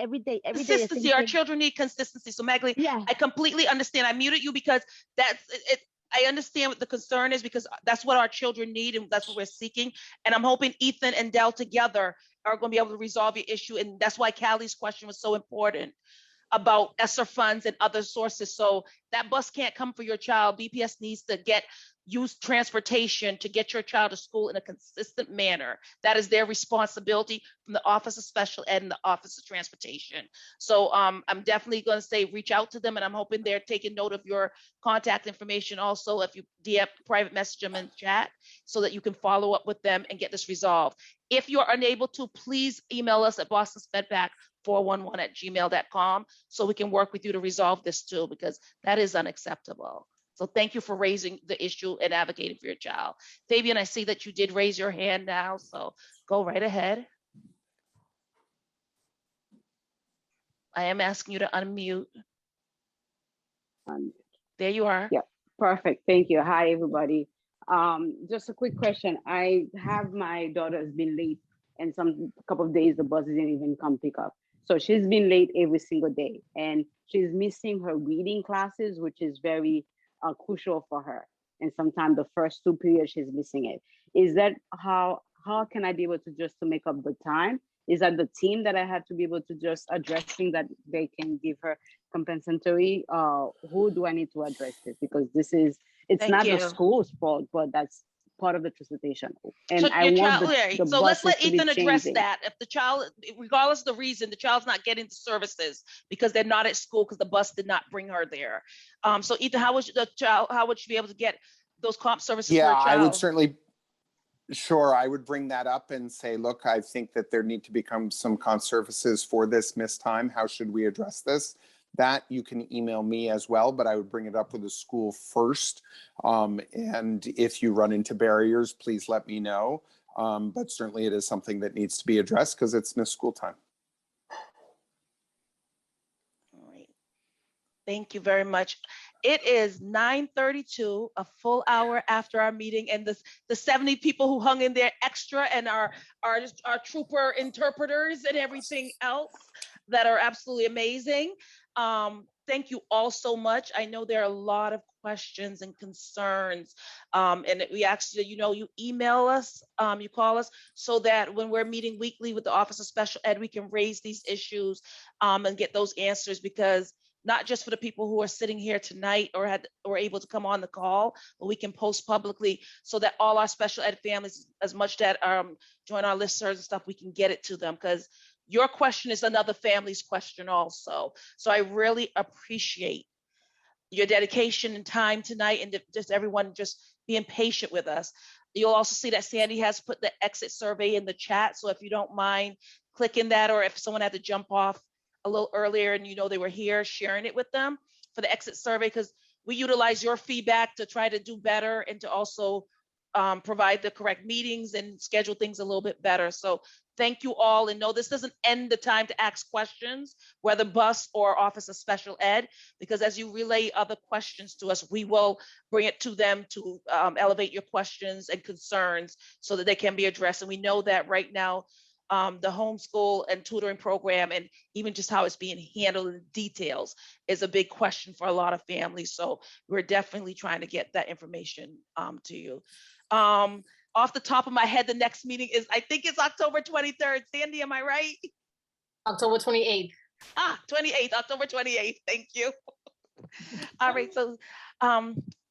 Consistency. Our children need consistency. So Magali, I completely understand. I muted you because that's it. I understand what the concern is, because that's what our children need and that's what we're seeking. And I'm hoping Ethan and Dell together are going to be able to resolve your issue. And that's why Callie's question was so important about ESSER funds and other sources. So that bus can't come for your child. BPS needs to use transportation to get your child to school in a consistent manner. That is their responsibility from the Office of Special Ed and the Office of Transportation. So I'm definitely going to say reach out to them, and I'm hoping they're taking note of your contact information also if you DM private message them in chat so that you can follow up with them and get this resolved. If you're unable to, please email us at bostonspedpac411@gmail.com so we can work with you to resolve this too, because that is unacceptable. So thank you for raising the issue and advocating for your child. Fabian, I see that you did raise your hand now, so go right ahead. I am asking you to unmute. There you are. Yeah, perfect. Thank you. Hi, everybody. Just a quick question. I have my daughter's been late, and couple of days the bus didn't even come pick up. So she's been late every single day, and she's missing her reading classes, which is very crucial for her. And sometimes the first 2 periods she's missing it. Is that how can I be able to just to make up the time? Is that the team that I have to be able to just addressing that they can give her compensatory? Who do I need to address this? Because it's not the school's fault, but that's part of the transportation. And so I want so let's let Ethan address that. If the child, regardless of the reason, the child's not getting the services because they're not at school because the bus did not bring her there. So Ethan, how would she be able to get those comp services for a child? I would certainly, I would bring that up and say, look, I think that there need to become some comp services for this missed time. How should we address this? That you can email me as well, but I would bring it up with the school first. And if you run into barriers, please let me know. But certainly it is something that needs to be addressed because it's missed school time. All right. Thank you very much. It is 9:32, a full hour after our meeting, and the 70 people who hung in there extra and our trooper interpreters and everything else that are absolutely amazing. Thank you all so much. I know there are a lot of questions and concerns, and we actually, you email us, you call us, so that when we're meeting weekly with the Office of Special Ed, we can raise these issues and get those answers, because not just for the people who are sitting here tonight or able to come on the call, but we can post publicly so that all our special ed families, as much that join our listservs and stuff, we can get it to them, because your question is another family's question also. So I really appreciate your dedication and time tonight, and just everyone just being patient with us. You'll also see that Sandy has put the exit survey in the chat. So if you don't mind clicking that, or if someone had to jump off a little earlier and they were here, sharing it with them for the exit survey, because we utilize your feedback to try to do better and to also provide the correct meetings and schedule things a little bit better. So thank you all, and no, this doesn't end the time to ask questions, whether bus or Office of Special Ed, because as you relay other questions to us, we will bring it to them to elevate your questions and concerns so that they can be addressed. And we know that right now, the homeschool and tutoring program, and even just how it's being handled in details, is a big question for a lot of families. So we're definitely trying to get that information to you. Off the top of my head, the next meeting is, I think it's October 23rd. Sandy, am I right? October 28th. 28th, October 28th. Thank you. All right, so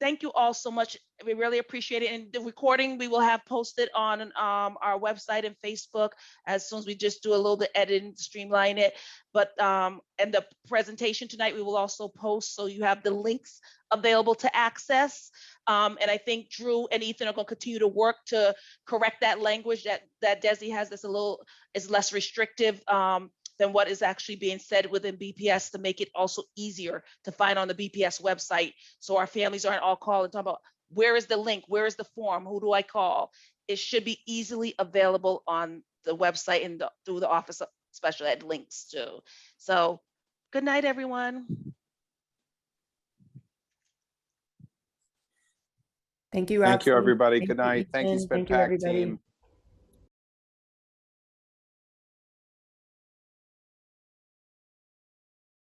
thank you all so much. We really appreciate it. And the recording we will have posted on our website and Facebook as soon as we just do a little bit editing to streamline it. But and the presentation tonight we will also post, so you have the links available to access. And I think Drew and Ethan are going to continue to work to correct that language that Desi has that's is less restrictive than what is actually being said within BPS, to make it also easier to find on the BPS website, so our families aren't all calling talking about where is the link, where is the form, who do I call? It should be easily available on the website and through the Office of Special Ed links too. So good night, everyone. Thank you. Thank you, Roxy. everybody. Thank Good night. Thank you, Ethan. Thank you, SpEdPAC everybody. team.